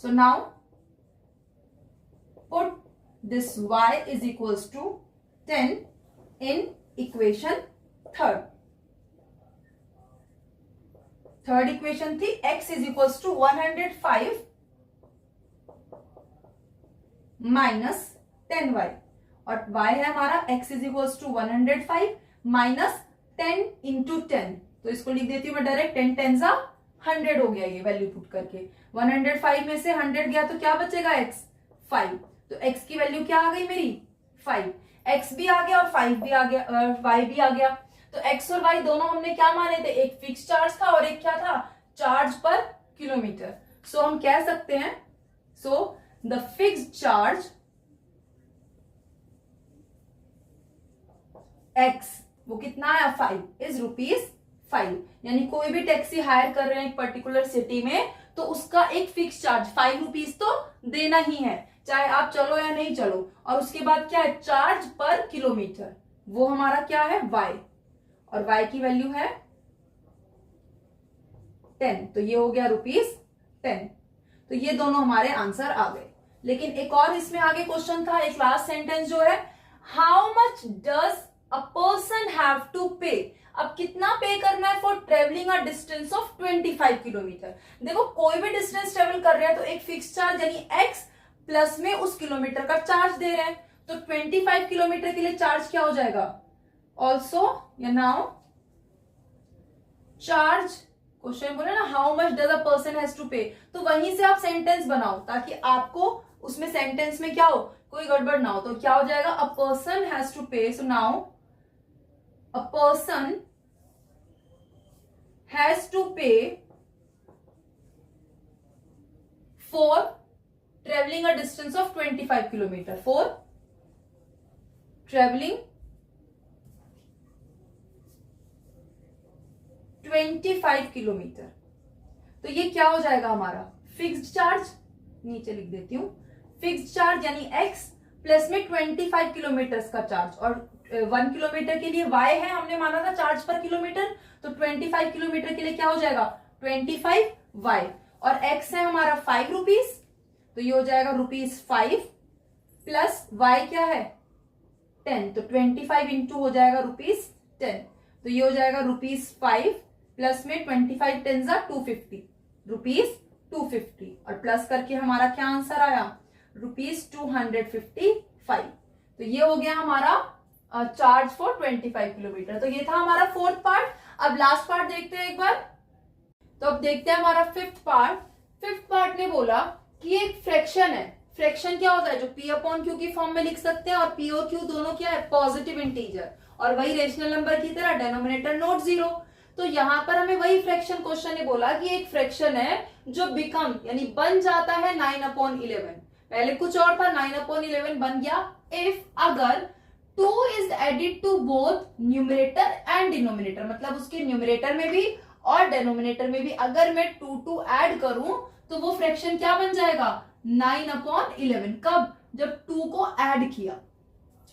So now put this y is equals to 10 in equation third equation थी x is equals to 105 minus 10y, और y है हमारा x is equals to 105 minus 10 into 10, तो इसको लिख देती हूँ मैं डायरेक्ट, 10 10 100 हो गया ये वैल्यू पुट करके। 105 में से 100 गया तो क्या बचेगा x 5, तो x की वैल्यू क्या आ गई मेरी 5, x भी आ गया और 5 भी आ गया, y भी आ गया। तो x और y दोनों हमने क्या माने थे, एक फिक्स चार्ज था और एक क्या था, चार्ज पर किलोमीटर। सो हम कह सकते हैं, so the fixed charge x वो कितना आया 5 इज ₹5, यानी कोई भी टैक्सी हायर कर रहे हैं एक पर्टिकुलर सिटी में, तो उसका एक फिक्स चार्ज 5 रुपीज तो देना ही है, चाहे आप चलो या नहीं चलो। और उसके बाद क्या है, चार्ज पर किलोमीटर, वो हमारा क्या है y, और y की वैल्यू है 10, तो ये हो गया ₹10। तो ये दोनों हमारे आंसर आ गए। लेकिन एक और इसमें आगे क्वेश्चन था, एक लास्ट सेंटेंस जो है, how much does a person have to pay, अब कितना पे करना है for travelling a distance of 25 kilometre. देखो कोई भी डिस्टेंस ट्रेवल कर रहे हैं तो एक फिक्स चार्ज यानी x प्लस में उस किलोमीटर का चार्ज दे रहे हैं, तो 25 किलोमीटर के लिए चार्ज क्या हो जाएगा, ऑल्सो या नाउ चार्ज, क्वेश्चन बोले ना how much does a person has to pay, तो वहीं से आप सेंटेंस बनाओ ताकि आपको उसमें सेंटेंस में क्या हो, कोई गड़बड़ ना हो। तो क्या हो जाएगा, अ person has to pay, so now a person has to pay for travelling a distance of 25 kilometre, for travelling 25 kilometre. तो ये क्या हो जाएगा हमारा फिक्स्ड चार्ज, नीचे लिख देती हूं, फिक्स्ड चार्ज यानी x प्लस में 25 किलोमीटर का चार्ज, और 1 किलोमीटर के लिए y है, हमने माना था चार्ज पर किलोमीटर, तो 25 किलोमीटर के लिए क्या हो जाएगा 25y, और x है हमारा 5 रुपीज, तो ये हो जाएगा ₹5 प्लस y क्या है 10, तो 25 इंटू हो जाएगा ₹10, तो ये हो जाएगा ₹5 प्लस में 25 10 250, ₹250, और प्लस करके हमारा क्या आंसर आया ₹255। तो ये हो गया हमारा चार्ज फॉर 25 किलोमीटर। तो ये था हमारा फोर्थ पार्ट। अब लास्ट पार्ट देखते हैं एक बार। तो अब देखते हैं हमारा फिफ्थ पार्ट। फिफ्थ पार्ट ने बोला कि एक फ्रैक्शन है, फ्रैक्शन क्या होता है, जो p अपॉन क्यू की फॉर्म में लिख सकते हैं, और p और q दोनों क्या है पॉजिटिव इंटीजर, और वही रेशनल नंबर की तरह डेनोमिनेटर नोट 0। तो यहाँ पर हमें वही फ्रैक्शन क्वेश्चन ने बोला कि एक फ्रैक्शन है जो बिकम यानी बन जाता है 9/11। पहले कुछ और था, 9/11 बन गया इफ अगर 2 is added to both numerator and denominator, मतलब उसके न्यूमरेटर में भी और डेनोमिनेटर में भी अगर मैं 2 ऐड करूं तो वो फ्रैक्शन क्या बन जाएगा 9/11। कब, जब 2 को ऐड किया।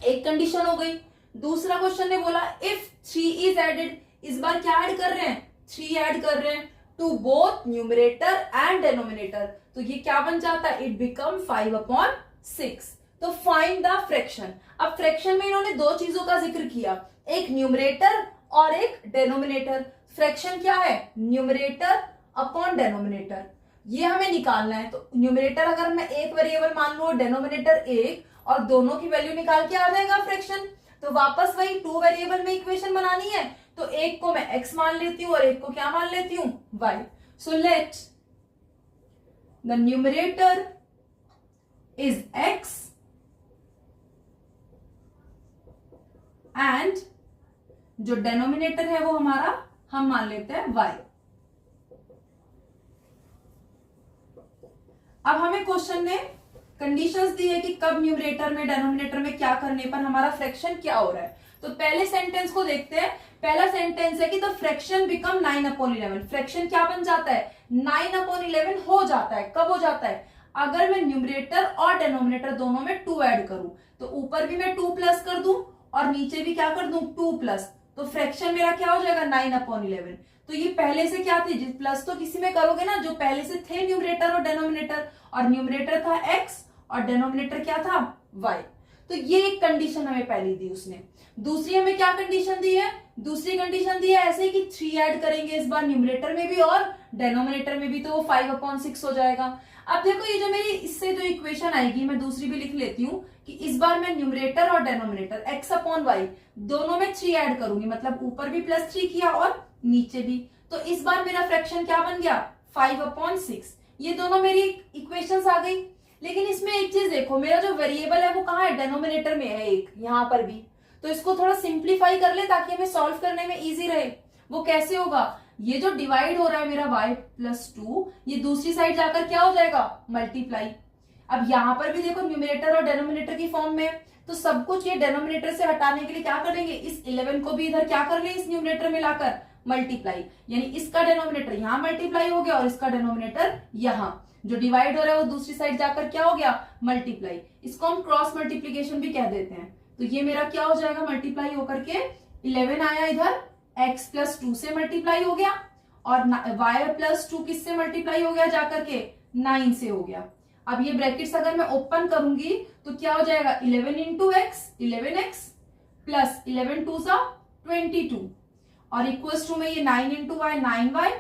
एक कंडीशन हो गई। दूसरा क्वेश्चन ने बोला इफ 3 इज एडेड, इस बार क्या ऐड कर रहे हैं 3 ऐड कर रहे हैं to both numerator and denominator, तो ये क्या बन जाता है इट बिकम 5/6। तो फाइंड द फ्रैक्शन। अब फ्रैक्शन में इन्होंने दो चीजों का जिक्र किया, एक न्यूमरेटर और एक डेनोमिनेटर। फ्रैक्शन क्या है न्यूमरेटर अपॉन डेनोमिनेटर, ये हमें निकालना है। तो न्यूमरेटर अगर मैं एक वेरिएबल मान लू, डेनोमिनेटर एक, और दोनों की वैल्यू निकाल के आ जाएगा फ्रैक्शन। तो वापस वही 2 वेरिएबल में इक्वेशन बनानी है, तो एक को मैं x मान लेती हूं और एक को क्या मान लेती हूं y। So let the numerator is x and जो डेनोमिनेटर है वो हमारा हम मान लेते हैं y। अब हमें क्वेश्चन ने कंडीशंस दी है कि कब न्यूमरेटर में डिनोमिनेटर में क्या करने पर हमारा फ्रैक्शन क्या हो रहा है। तो पहले सेंटेंस को देखते हैं। पहला सेंटेंस है कि द फ्रैक्शन बिकम 9/11। फ्रैक्शन क्या बन जाता है, 9/11 हो जाता है। कब हो जाता है, अगर मैं न्यूमरेटर और डिनोमिनेटर दोनों में 2 ऐड करूं, तो ऊपर भी मैं 2 प्लस कर दूं और नीचे भी क्या कर दूं 2 प्लस, तो फ्रैक्शन मेरा क्या हो जाएगा 9/11। तो ये पहले से क्या थी, प्लस तो किसी में करोगे ना जो पहले से थे न्यूमरेटर और डिनोमिनेटर, और न्यूमरेटर था x और डिनोमिनेटर क्या था y। तो ये एक कंडीशन हमें पहली दी उसने। दूसरी हमें क्या कंडीशन दी है, दूसरी कंडीशन दी है ऐसे कि 3 ऐड करेंगे इस बार न्यूमरेटर में भी और डिनोमिनेटर में भी, तो वो 5/6 हो जाएगा। अब देखो ये जो मेरी इससे जो इक्वेशन आएगी, मैं दूसरी भी लिख लेती हूँ कि इस बार मैं न्यूमरेटर और डिनोमिनेटर x/y दोनों में 3 ऐड करूंगी, मतलब ऊपर भी +3 किया और नीचे भी, तो इस बार मेरा फ्रैक्शन क्या बन गया 5/6। ये दोनों मेरी इक्वेशंस आ गई। लेकिन इसमें एक चीज देखो, मेरा जो वेरिएबल है वो कहाँ है, डिनोमिनेटर में है एक, यहां पर भी, तो इसको थोड़ा सिंप्लीफाई कर ले ताकि हमें सॉल्व करने में इजी रहे। वो कैसे होगा, ये जो डिवाइड हो रहा है मेरा y+2, ये दूसरी साइड जाकर क्या हो जाएगा मल्टीप्लाई। अब यहां पर भी देखो न्यूमरेटर और डिनोमिनेटर की फॉर्म में, तो सब कुछ ये डिनोमिनेटर से हटाने के लिए क्या करेंगे, इस 11 को भी इधर क्या कर ले इस न्यूमरेटर में लाकर मल्टीप्लाई, यानी इसका डिनोमिनेटर यहां मल्टीप्लाई हो गया और इसका डिनोमिनेटर यहां, जो डिवाइड हो रहा है वो दूसरी साइड जाकर क्या हो गया मल्टीप्लाई। इसको हम क्रॉस मल्टीप्लीकेशन भी कह देते हैं। तो ये मेरा क्या हो जाएगा मल्टीप्लाई होकर के 11 आया इधर x+2 से मल्टीप्लाई हो गया, और y+2 किससे मल्टीप्लाई हो गया जाकर के 9 से हो गया। अब ये ब्रैकेट्स अगर मैं ओपन करूंगी तो क्या हो जाएगा 11 इंटू एक्स 11x प्लस 11 2 सा 22 और इक्वल्स टू में ये 9 इंटू वाई 9y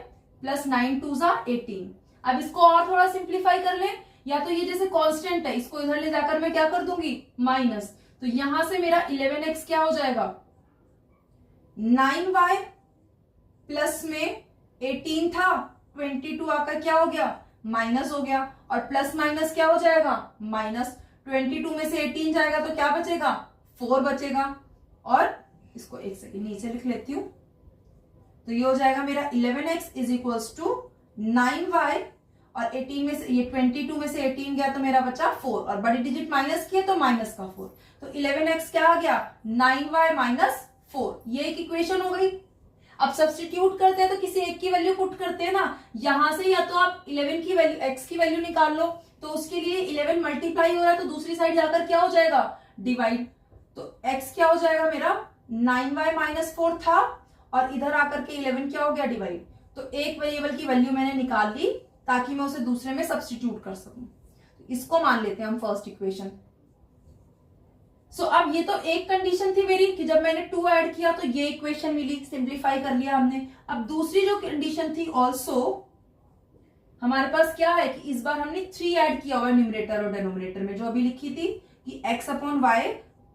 प्लस 9 2 सा 18। अब इसको और थोड़ा सिंप्लीफाई कर ले, या तो ये जैसे कांस्टेंट है इसको इधर ले जाकर मैं क्या कर दूंगी माइनस, तो यहां से मेरा 11x क्या हो जाएगा 9y प्लस में 18 था 22 आकर क्या हो गया माइनस हो गया, और प्लस माइनस क्या हो जाएगा माइनस, 22 में से 18 जाएगा तो क्या बचेगा 4 बचेगा। और इसको एक सेकंड नीचे लिख लेती हूं, तो ये हो जाएगा मेरा 11x is equals to 9y और 18 में से ये 22 में से 18 गया तो मेरा बचा 4, और बड़ी डिजिट माइनस किए तो माइनस का 4, तो 11x क्या आ गया 9y माइनस 4। ये एक इक्वेशन हो गई। अब सब्स्टिट्यूट करते हैं तो किसी एक की वैल्यू पुट करते हैं ना, यहां से या तो आप 11 की वैल्यू x की वैल्यू निकाल लो, तो उसके लिए 11 मल्टीप्लाई हो रहा है तो दूसरी साइड जाकर क्या हो जाएगा डिवाइड, तो x क्या हो जाएगा मेरा 9y माइनस 4 था और इधर आकर के 11 क्या हो गया डिवाइड, तो एक वेरिएबल की वैल्यू मैंने निकाल ली ताकि मैं उसे दूसरे में सब्स्टिट्यूट कर सकूं। तो इसको मान लेते हैं हम फर्स्ट इक्वेशन। सो अब ये तो एक कंडीशन थी मेरी कि जब मैंने 2 ऐड किया तो ये इक्वेशन मिली, सिंप्लीफाई कर लिया हमने। अब दूसरी जो कंडीशन थी ऑल्सो हमारे पास क्या है कि इस बार हमने 3 ऐड किया हुआ न्यूमरेटर और डिनोमिनेटर में, जो अभी लिखी थी कि x/y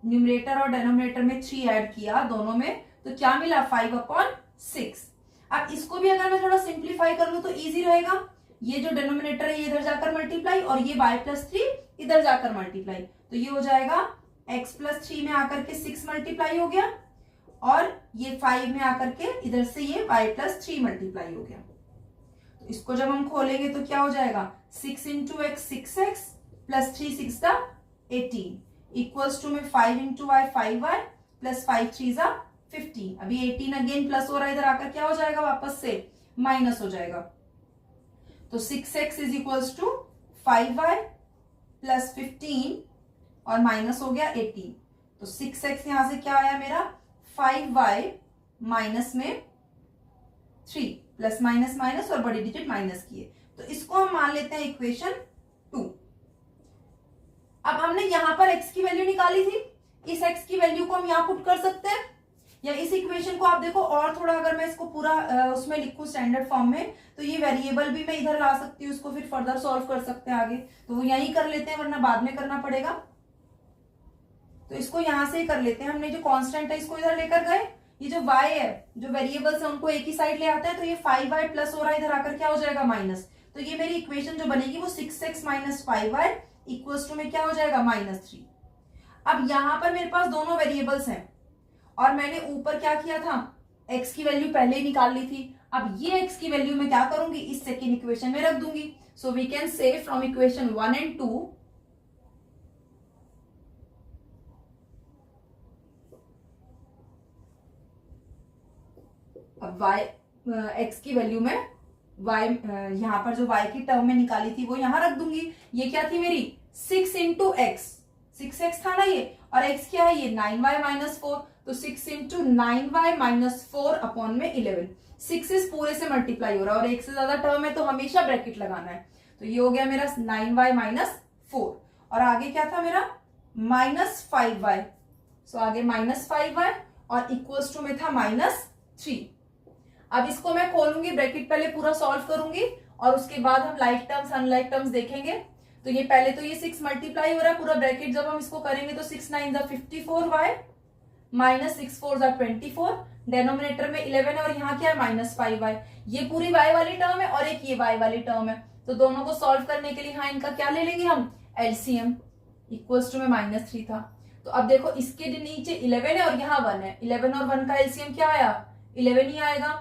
न्यूमरेटर और डिनोमिनेटर में 3 ऐड किया दोनों में, तो क्या मिला 5/6। अब इसको भी अगर मैं थोड़ा सिंप्लीफाई कर लूं तो इजी रहेगा, ये जो डिनोमिनेटर है ये इधर जाकर मल्टीप्लाई और ये y+3 इधर जाकर मल्टीप्लाई, तो ये हो जाएगा x+3 में आकर के 6 मल्टीप्लाई हो गया और ये 5 में आकर के इधर से ये y+3 मल्टीप्लाई हो गया। तो इसको जब हम खोलेंगे तो क्या हो जाएगा 6 into x 6x plus 3 6 18 equals to में 5 इंटू वाई 5y प्लस 5 3 15। अभी 18 अगेन प्लस हो रहा है, इधर आकर क्या हो जाएगा वापस से माइनस हो जाएगा, तो 6x is equals to 5y plus 15 और माइनस हो गया 18, तो 6x यहां से क्या आया मेरा 5y माइनस में 3 प्लस माइनस माइनस और बड़ी डिजिट माइनस किए, तो इसको हम मान लेते हैं इक्वेशन 2। अब हमने यहां पर x की वैल्यू निकाली थी, इस x की वैल्यू को हम यहां पुट कर सकते हैं, या इस इक्वेशन को आप देखो और थोड़ा अगर मैं इसको पूरा उसमें लिखूं स्टैंडर्ड फॉर्म में, तो ये वेरिएबल भी मैं इधर ला सकती हूँ, उसको फिर फर्दर सॉल्व कर सकते हैं आगे, तो वो यहीं कर लेते हैं वरना बाद में करना पड़ेगा। तो इसको यहां से ही कर लेते हैं, हमने जो कांस्टेंट है इसको इधर लेकर गए, ये जो y है जो वेरिएबल्स है उनको एक ही साइड ले आता है, तो ये 5y प्लस हो रहा है, इधर आकर क्या हो जाएगा माइनस, तो ये मेरी इक्वेशन जो बनेगी वो 6x minus 5y equals to में क्या हो जाएगा -3। अब यहां पर मेरे पास दोनों वेरिएबल्स हैं और मैंने ऊपर क्या किया था x की वैल्यू पहले ही निकाल ली थी, अब ये x की वैल्यू मैं क्या करूंगी इस सेकेंड इक्वेशन में रख दूंगी। So we can say from equation 1 and 2 y x की वैल्यू में y यहाँ पर जो y की टर्म में निकाली थी वो यहाँ रख दूंगी। ये क्या थी मेरी 6 इंटू एक्स, 6x था ना ये, और x क्या है ये 9y माइनस 4, तो 6 इंटू 9y माइनस 4 अपॉन में 11। 6 इस पूरे से मल्टीप्लाई हो रहा है और एक से ज्यादा टर्म है तो हमेशा ब्रैकेट लगाना है। तो ये हो गया मेरा 9y माइनस 4, और आगे क्या था मेरा माइनस 5y, सो आगे माइनस 5y और इक्वल्स टू में था माइनस 3। अब इसको मैं खोलूंगी, ब्रैकेट पहले पूरा सॉल्व करूंगी और उसके बाद हम लाइक टर्म्स अनलाइक टर्म्स देखेंगे। तो ये पहले तो ये 6 मल्टीप्लाई हो रहा है पूरा ब्रैकेट, जब हम इसको करेंगे तो 6 9 जा 54y माइनस 6 4 जा 24, डेनोमिनेटर में 11 है और यहाँ क्या है माइनस 5y। ये पूरी y वाली टर्म है और एक ये y वाली टर्म है, तो दोनों को सॉल्व करने के लिए हाँ इनका क्या ले लेंगे हम एलसीएम। इक्वल्स टू में माइनस 3 था, तो अब देखो इसके नीचे 11 है और यहाँ 1 है, 11 और 1 का एलसीएम क्या आया 11 ही आएगा।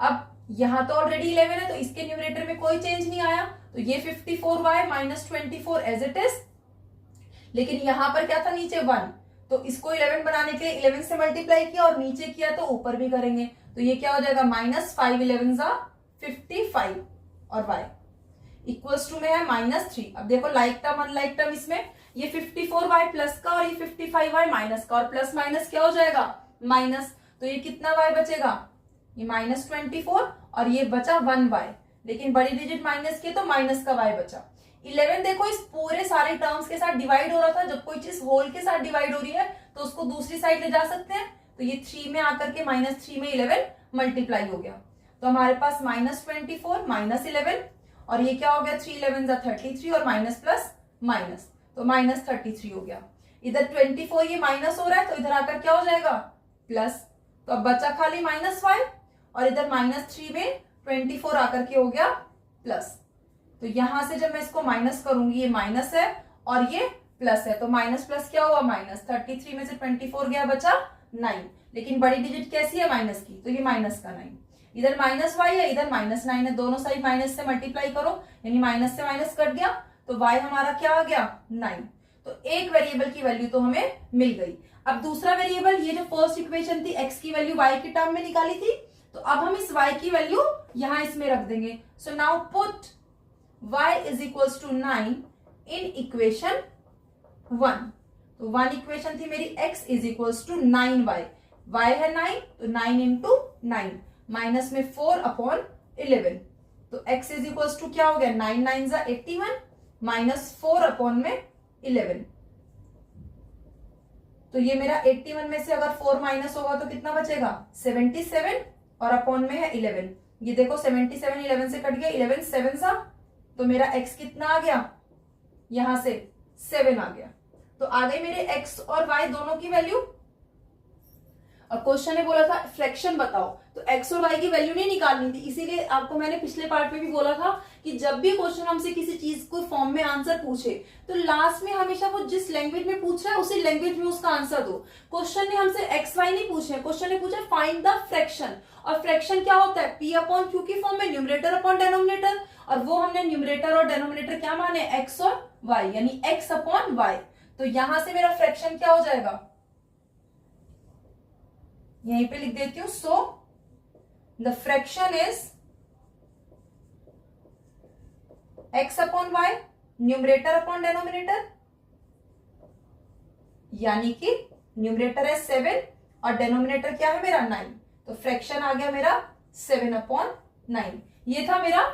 अब यहाँ तो ऑलरेडी 11 है तो इसके न्यूमरेटर में कोई चेंज नहीं आया, तो ये 54y minus 24 as it is. लेकिन यहाँ पर क्या था नीचे 1, तो इसको 11 बनाने के लिए 11 से मल्टीप्लाई किया और नीचे किया तो ऊपर भी करेंगे, तो ये क्या हो जाएगा माइनस 5 11 जा 55 और y इक्वल्स टू में है माइनस 3। अब देखो लाइक टर्म अनलाइक टर्म, इसमें ये 54y प्लस का और ये 55y माइनस का, और प्लस माइनस क्या हो जाएगा माइनस, तो ये कितना y बचेगा ये माइनस 24 और ये बचा 1y, लेकिन बड़ी डिजिट माइनस की तो माइनस का y बचा। 11 देखो इस पूरे सारे टर्म्स के साथ डिवाइड हो रहा था, जब कोई चीज होल के साथ डिवाइड हो रही है तो उसको दूसरी साइड ले जा सकते हैं, तो ये 3 में आकर के माइनस 3 में 11 मल्टीप्लाई हो गया, तो हमारे पास माइनस 24 माइनस 11 और ये क्या हो गया 3 11 जा 33 और माइनस प्लस माइनस, तो माइनस 33 हो गया। इधर 24 ये माइनस हो रहा है तो इधर आकर क्या हो जाएगा प्लस, तो अब बचा खाली माइनस 5 और इधर माइनस 3 में 24 आकर के हो गया प्लस। तो यहां से जब मैं इसको माइनस करूंगी ये माइनस है और ये प्लस है, तो माइनस प्लस क्या हुआ माइनस, 33 में से 24 गया बचा 9, लेकिन बड़ी डिजिट कैसी है माइनस की, तो ये माइनस का 9। इधर माइनस y है इधर माइनस 9 है, दोनों साइड माइनस से मल्टीप्लाई करो यानी माइनस से माइनस कट गया, तो y हमारा क्या आ गया 9। तो एक वेरिएबल की वैल्यू तो हमें मिल गई। अब दूसरा वेरिएबल, ये जो फर्स्ट इक्वेशन थी x की वैल्यू y के टर्म में निकाली थी, तो अब हम इस y की वैल्यू यहां इसमें रख देंगे। So now put y is equals to 9 in equation 1। तो 1 इक्वेशन थी मेरी x is equals to 9y, y है 9 तो 9 इंटू 9 माइनस में 4 अपॉन 11, तो x इज इक्वल्स टू क्या हो गया 9 9 जा 81 माइनस 4 अपॉन में 11, तो ये मेरा 81 में से अगर 4 माइनस होगा तो कितना बचेगा 77 और अपॉन में है 11। ये देखो 77 11 से कट गया, 11 7 सा, तो मेरा x कितना आ गया यहां से 7 आ गया। तो आ गई मेरे x और y दोनों की वैल्यू। और क्वेश्चन ने बोला था फ्रैक्शन बताओ, तो x और y की वैल्यू नहीं निकालनी थी, इसीलिए आपको मैंने पिछले पार्ट में भी बोला था कि जब भी क्वेश्चन हमसे किसी चीज को फॉर्म में आंसर पूछे तो लास्ट में हमेशा वो जिस लैंग्वेज में पूछ रहा है उसी लैंग्वेज में उसका आंसर दो। क्वेश्चन ने हमसे एक्स वाई नहीं पूछे, क्वेश्चन ने पूछा फाइंड द फ्रैक्शन, और फ्रैक्शन क्या होता है p अपॉन q की फॉर्म में न्यूमरेटर अपॉन डेनोमिनेटर, और वो हमने न्यूमरेटर और डेनोमिनेटर क्या माने x और y, यानी x अपॉन y। तो यहां से मेरा फ्रैक्शन क्या हो जाएगा, यहीं पे लिख देती हूं, so the fraction is x upon y numerator upon denominator, यानी कि न्यूमरेटर है 7 और डेनोमिनेटर क्या है मेरा 9, तो फ्रैक्शन आ गया मेरा 7 अपॉन 9। ये था मेरा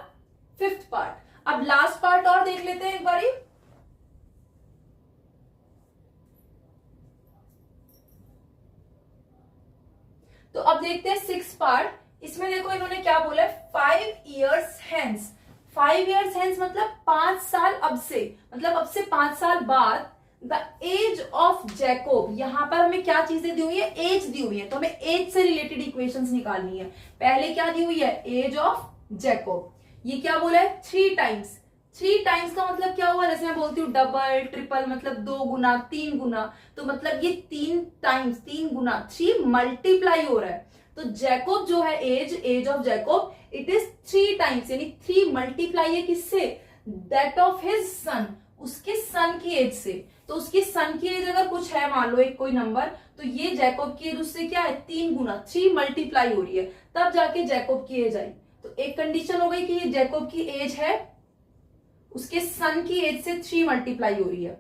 5th पार्ट। अब लास्ट पार्ट और देख लेते हैं एक बारी। तो अब देखते हैं 6th पार्ट। इसमें देखो इन्होंने क्या बोला है 5 years hence। 5 years hence मतलब 5 साल अब से, मतलब अब से 5 साल बाद द एज ऑफ जैकोब। यहां पर हमें क्या चीजें दी हुई है, एज दी हुई है, तो हमें एज से रिलेटेड इक्वेशंस निकालनी है। पहले क्या दी हुई है एज ऑफ जैकोब, ये क्या बोला है 3 टाइम्स। 3 टाइम्स का मतलब क्या हुआ, जैसे मैं बोलती हूँ डबल ट्रिपल मतलब 2 गुना 3 गुना, तो मतलब ये 3 टाइम्स 3 गुना 3 मल्टीप्लाई हो रहा है। तो जैकोब जो है age of Jacob it is 3 times, यानी 3 मल्टीप्लाई है किससे, दैट ऑफ हिज सन, उसके सन की एज से। तो उसकी सन की एज अगर कुछ है मान लो एक कोई नंबर, तो ये जैकोब की एज उससे क्या है 3 गुना 3 मल्टीप्लाई हो रही है, तब जाके जैकोब की एज आई। तो एक कंडीशन हो गई कि ये जैकोब की एज है, उसके सन की एज से 3 मल्टीप्लाई हो रही है,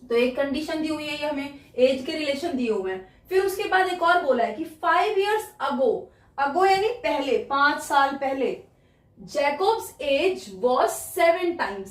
तो एक कंडीशन दी हुई है, ये हमें एज के रिलेशन दिए हुए हैं। फिर उसके बाद एक और बोला है कि 5 years अगो, अगो यानी पहले, 5 साल पहले, जैकोब्स एज वॉज 7 times।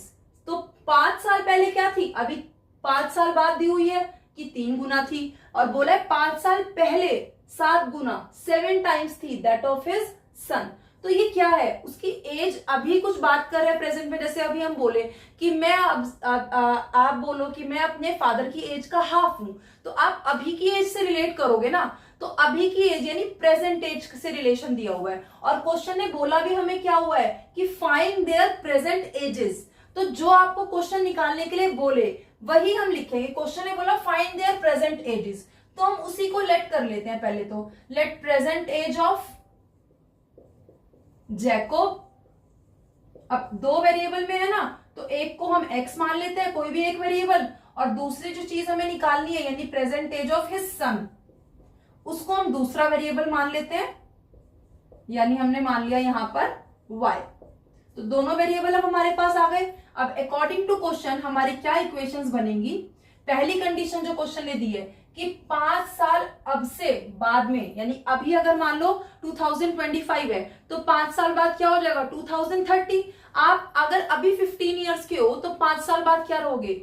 तो 5 साल पहले क्या थी, अभी 5 साल बाद दी हुई है कि 3 गुना थी, और बोला है 5 साल पहले 7 गुना 7 times थी, दैट ऑफ हिज सन। तो ये क्या है, उसकी एज अभी कुछ बात कर रहे हैं प्रेजेंट में। जैसे अभी हम बोले कि मैं आप बोलो कि मैं अपने फादर की एज का हाफ हूं, तो आप अभी की एज से रिलेट करोगे ना, तो अभी की एज यानी प्रेजेंट एज से रिलेशन दिया हुआ है। और क्वेश्चन ने बोला भी हमें क्या हुआ है कि फाइंड देयर प्रेजेंट एजेस। तो जो आपको क्वेश्चन निकालने के लिए बोले वही हम लिखेंगे। क्वेश्चन ने बोला फाइंड देयर प्रेजेंट एजेस, तो हम उसी को लेट कर लेते हैं। पहले तो let present age of Jacob, अब 2 वेरिएबल में है ना, तो एक को हम x मान लेते हैं, कोई भी एक वेरिएबल, और दूसरी जो चीज हमें निकालनी है यानी present age of his son, उसको हम दूसरा वेरिएबल मान लेते हैं, यानी हमने मान लिया यहां पर y। तो दोनों वेरिएबल अब हमारे पास आ गए। अब अकॉर्डिंग टू क्वेश्चन हमारी क्या इक्वेशंस बनेंगी। पहली कंडीशन जो क्वेश्चन ने दी है कि 5 साल अब से बाद में, यानी अभी अगर मान लो 2025 है तो 5 साल बाद क्या हो जाएगा 2030। आप अगर अभी 15 इयर्स के हो तो 5 साल बाद क्या रहोगे,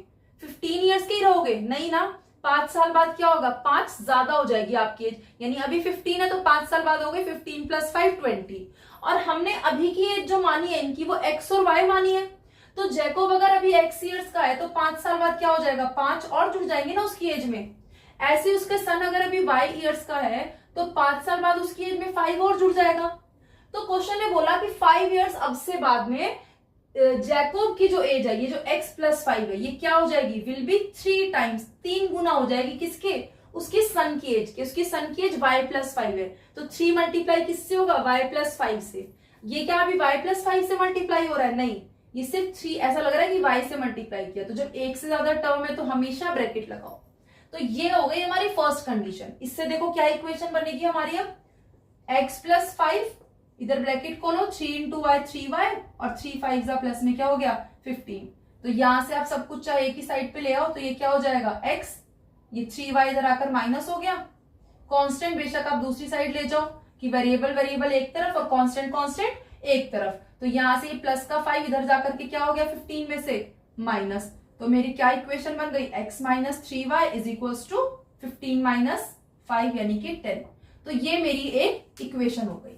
15 इयर्स के ही रहोगे, नहीं ना। 5 साल बाद क्या होगा, 5 ज्यादा हो जाएगी आपकी एज, यानी अभी 15 है तो 5 साल बाद हो गए 15 + 5 20। और हमने अभी की एज जो मानी है इनकी वो x और y मानी है। तो जैकोब अगर अभी x इयर्स का है तो 5 साल बाद क्या हो जाएगा, 5 और जुड़ जाएंगे ना उसकी एज में। ऐसे उसके सन अगर अभी y इयर्स का है तो 5 साल बाद उसकी एज में 5 और जुड़ जाएगा। तो क्वेश्चन ने बोला कि 5 इयर्स अब से बाद में जैकोब की जो एज है, ये जो x + 5 है, ये क्या हो जाएगी, विल बी 3 times, 3 गुना हो जाएगी किसके, उसके सन की एज के। उसकी सन की एज y + 5 है, तो 3 मल्टीप्लाई किससे होगा, y + 5 से। ये क्या अभी y + 5 से मल्टीप्लाई हो रहा है, नहीं, ये सिर्फ 3, ऐसा लग रहा है कि y से मल्टीप्लाई किया। तो जब एक से ज्यादा टर्म है तो हमेशा ब्रैकेट लगाओ। तो ये हो गई हमारी फर्स्ट कंडीशन। इससे देखो क्या इक्वेशन बनेगी हमारी, अब x + 5, इधर ब्रैकेट खोलो, 3 × y 3y, और 3 5 प्लस में क्या हो गया 15। तो यहां से आप सब कुछ चाहे एक ही साइड पे ले आओ, तो ये क्या हो जाएगा x, ये 3y इधर आकर माइनस हो गया। कांस्टेंट बेशक आप दूसरी साइड ले जाओ कि वेरिएबल वेरिएबल एक तरफ और कांस्टेंट कांस्टेंट एक तरफ। तो यहां से ये प्लस का 5 इधर जाकर के क्या हो गया 15 में से माइनस। तो मेरी क्या इक्वेशन बन गई, x - 3y = 15 - 5 यानी कि 10। तो ये मेरी एक इक्वेशन हो गई।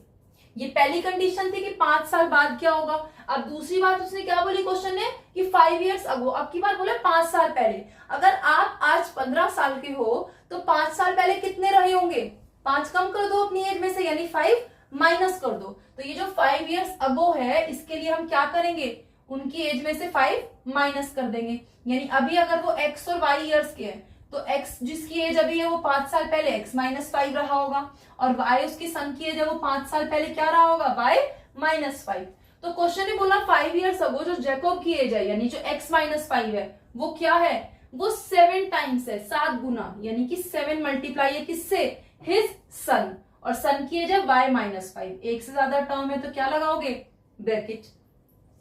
ये पहली कंडीशन थी कि 5 साल बाद क्या होगा। अब दूसरी बात उसने क्या बोली क्वेश्चन ने कि 5 इयर्स अगो, अब की बात बोले 5 साल पहले। अगर आप आज 15 साल के हो तो 5 साल पहले कितने रहे होंगे, 5 कम कर दो अपनी एज में से, यानी 5 माइनस कर दो। तो ये जो 5 इयर्स अगो है इसके लिए हम क्या करेंगे, उनकी एज में से 5 माइनस कर देंगे। यानी अभी अगर वो x और y इयर्स के हैं तो x जिसकी एज अभी है वो 5 साल पहले x - 5 रहा होगा, और y उसकी सन की एज है वो 5 साल पहले क्या रहा होगा, y - 5। तो क्वेश्चन ने बोला 5 इयर्स अगो जो जैकोब की एज है यानी जो x - 5 है वो क्या है, वो 7 टाइम्स है, 7 गुना, यानी कि 7 मल्टीप्लाई है किससे, हिज सन, और सन की एज है y - 5। एक से ज्यादा टर्म है तो क्या लगाओगे, ब्रैकेट।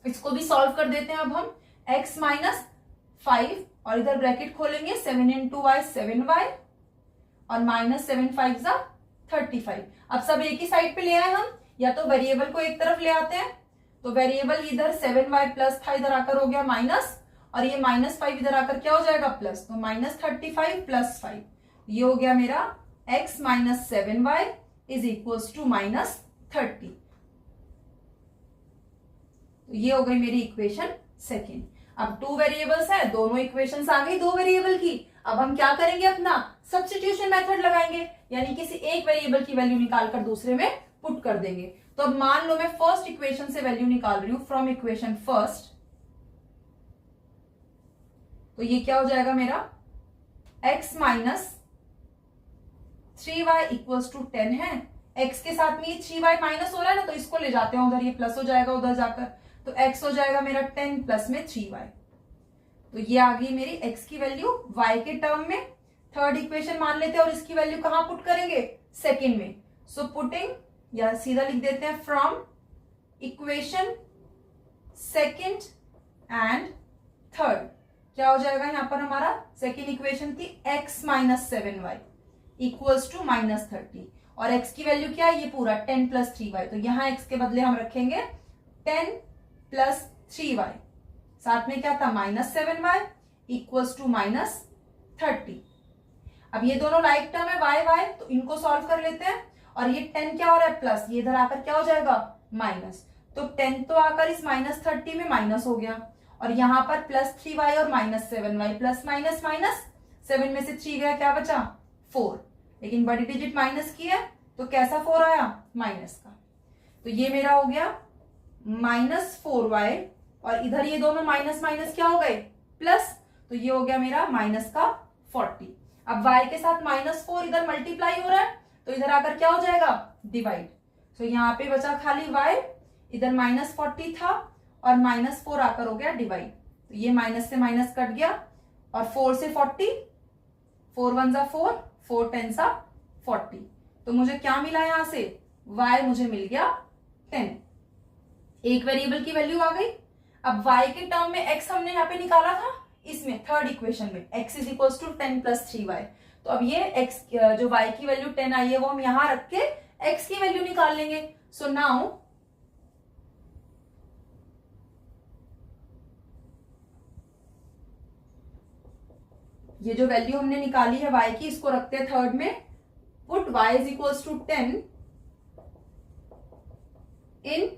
इसको भी सॉल्व कर देते हैं अब हम, x - 5 और इधर ब्रैकेट खोलेंगे, 7 × y 7y, और -7 5 35। अब सब एक ही साइड पे ले आए हम, या तो वेरिएबल को एक तरफ ले आते हैं, तो वेरिएबल इधर 7y प्लस था, इधर आकर हो गया माइनस, और ये -5 इधर आकर क्या हो जाएगा प्लस, तो -35 + 5, ये हो गया मेरा x - 7y = -30। तो ये हो गई मेरी इक्वेशन सेकेंड। अब 2 वेरिएबल्स है, दोनों इक्वेशंस आ गई 2 वेरिएबल की। अब हम क्या करेंगे, अपना सब्स्टिट्यूशन मेथड लगाएंगे, यानी किसी एक वेरिएबल की वैल्यू निकालकर दूसरे में पुट कर देंगे। तो अब मान लो मैं फर्स्ट इक्वेशन से वैल्यू निकाल रही हूं, फ्रॉम इक्वेशन फर्स्ट, तो ये क्या हो जाएगा मेरा, x - 3y = 10 है। x के साथ में ये 3y माइनस हो रहा है ना, तो इसको ले जाते हैं उधर, ये प्लस हो जाएगा उधर जाकर, तो x हो जाएगा मेरा 10 प्लस में 3y। तो ये आ गई मेरी x की वैल्यू y के टर्म में। थर्ड इक्वेशन मान लेते हैं और इसकी वैल्यू कहां पुट करेंगे, सेकंड में। सो पुटिंग या सीधा लिख देते हैं from equation second and third, क्या हो जाएगा यहाँ पर हमारा सेकेंड इक्वेशन थी x minus 7y equals to -30 और x की वैल्यू क्या है, ये पूरा 10 प्लस 3y, तो यहाँ x के बदले हम रखेंगे 10 प्लस 3y, साथ में क्या था -7y इक्वल्स टू -30। अब ये दोनों लाइक टर्म है y y, तो इनको सॉल्व कर लेते हैं और ये 10 क्या हो रहा है प्लस, ये इधर आकर क्या हो जाएगा माइनस, तो 10 तो आकर इस -30 में माइनस हो गया और यहाँ पर +3y और -7y, प्लस माइनस माइनस 7 में से 3 गया, क्या बचा 4, लेकिन बड़ी डिजिट माइनस की है तो कैसा 4 आया माइनस का, तो ये मेरा हो गया -4y और इधर ये दोनों माइनस माइनस क्या हो गए प्लस, तो ये हो गया मेरा माइनस का 40। अब y के साथ -4 इधर मल्टीप्लाई हो रहा है तो इधर आकर क्या हो जाएगा डिवाइड, तो यहाँ पे बचा खाली y, इधर -40 था और -4 आकर हो गया डिवाइड, तो ये माइनस से माइनस कट गया और 4 से 40, 4 1 जा 4, 4 10 सा 40, तो मुझे क्या मिला यहां से y मुझे मिल गया 10, एक वेरिएबल की वैल्यू आ गई। अब y के टर्म में x हमने यहाँ पे निकाला था, इसमें थर्ड इक्वेशन में x is equal to 10 plus 3y, तो अब ये x जो y की वैल्यू 10 आई है वो हम यहां रख के x की वैल्यू निकाल लेंगे। सो नाउ ये जो वैल्यू हमने निकाली है y की, इसको रखते हैं थर्ड में, put y is equals to 10 in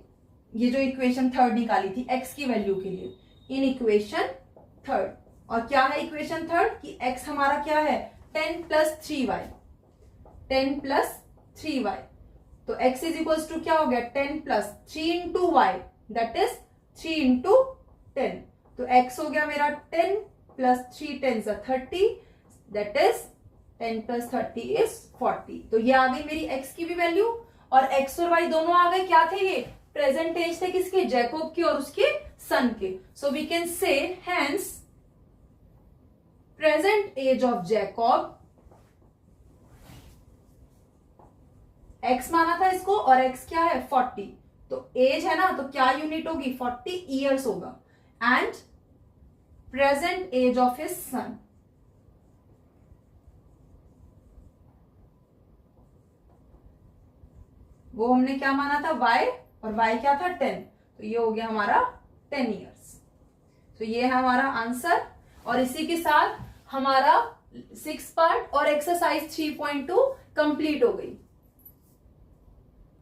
ये जो इक्वेशन थर्ड निकाली थी x की वैल्यू के लिए, इन इक्वेशन थर्ड, और क्या है इक्वेशन थर्ड कि x हमारा क्या है 10 प्लस 3y, 10 प्लस 3y, तो x इज इक्वल्स टू क्या हो गया 10 plus 3 into y, that is 3 into 10, तो x हो गया मेरा 10 plus 3 10 30, that is 10 plus 30 is 40, तो ये आ गई मेरी x की भी वैल्यू और x और y दोनों आ गए, क्या थे ये प्रेजेंट एज थे किसके जैकोब के और उसके सन के, so we can say hence present age of Jacob, x माना था इसको और x क्या है 40, तो एज है ना तो क्या यूनिट होगी 40 ईयर्स होगा, and present age of his son, वो हमने क्या माना था y और y क्या था 10, तो ये हो गया हमारा 10 ईयर्स, तो ये है हमारा आंसर। और इसी के साथ हमारा 6 पार्ट और एक्सरसाइज 3.2 कंप्लीट हो गई।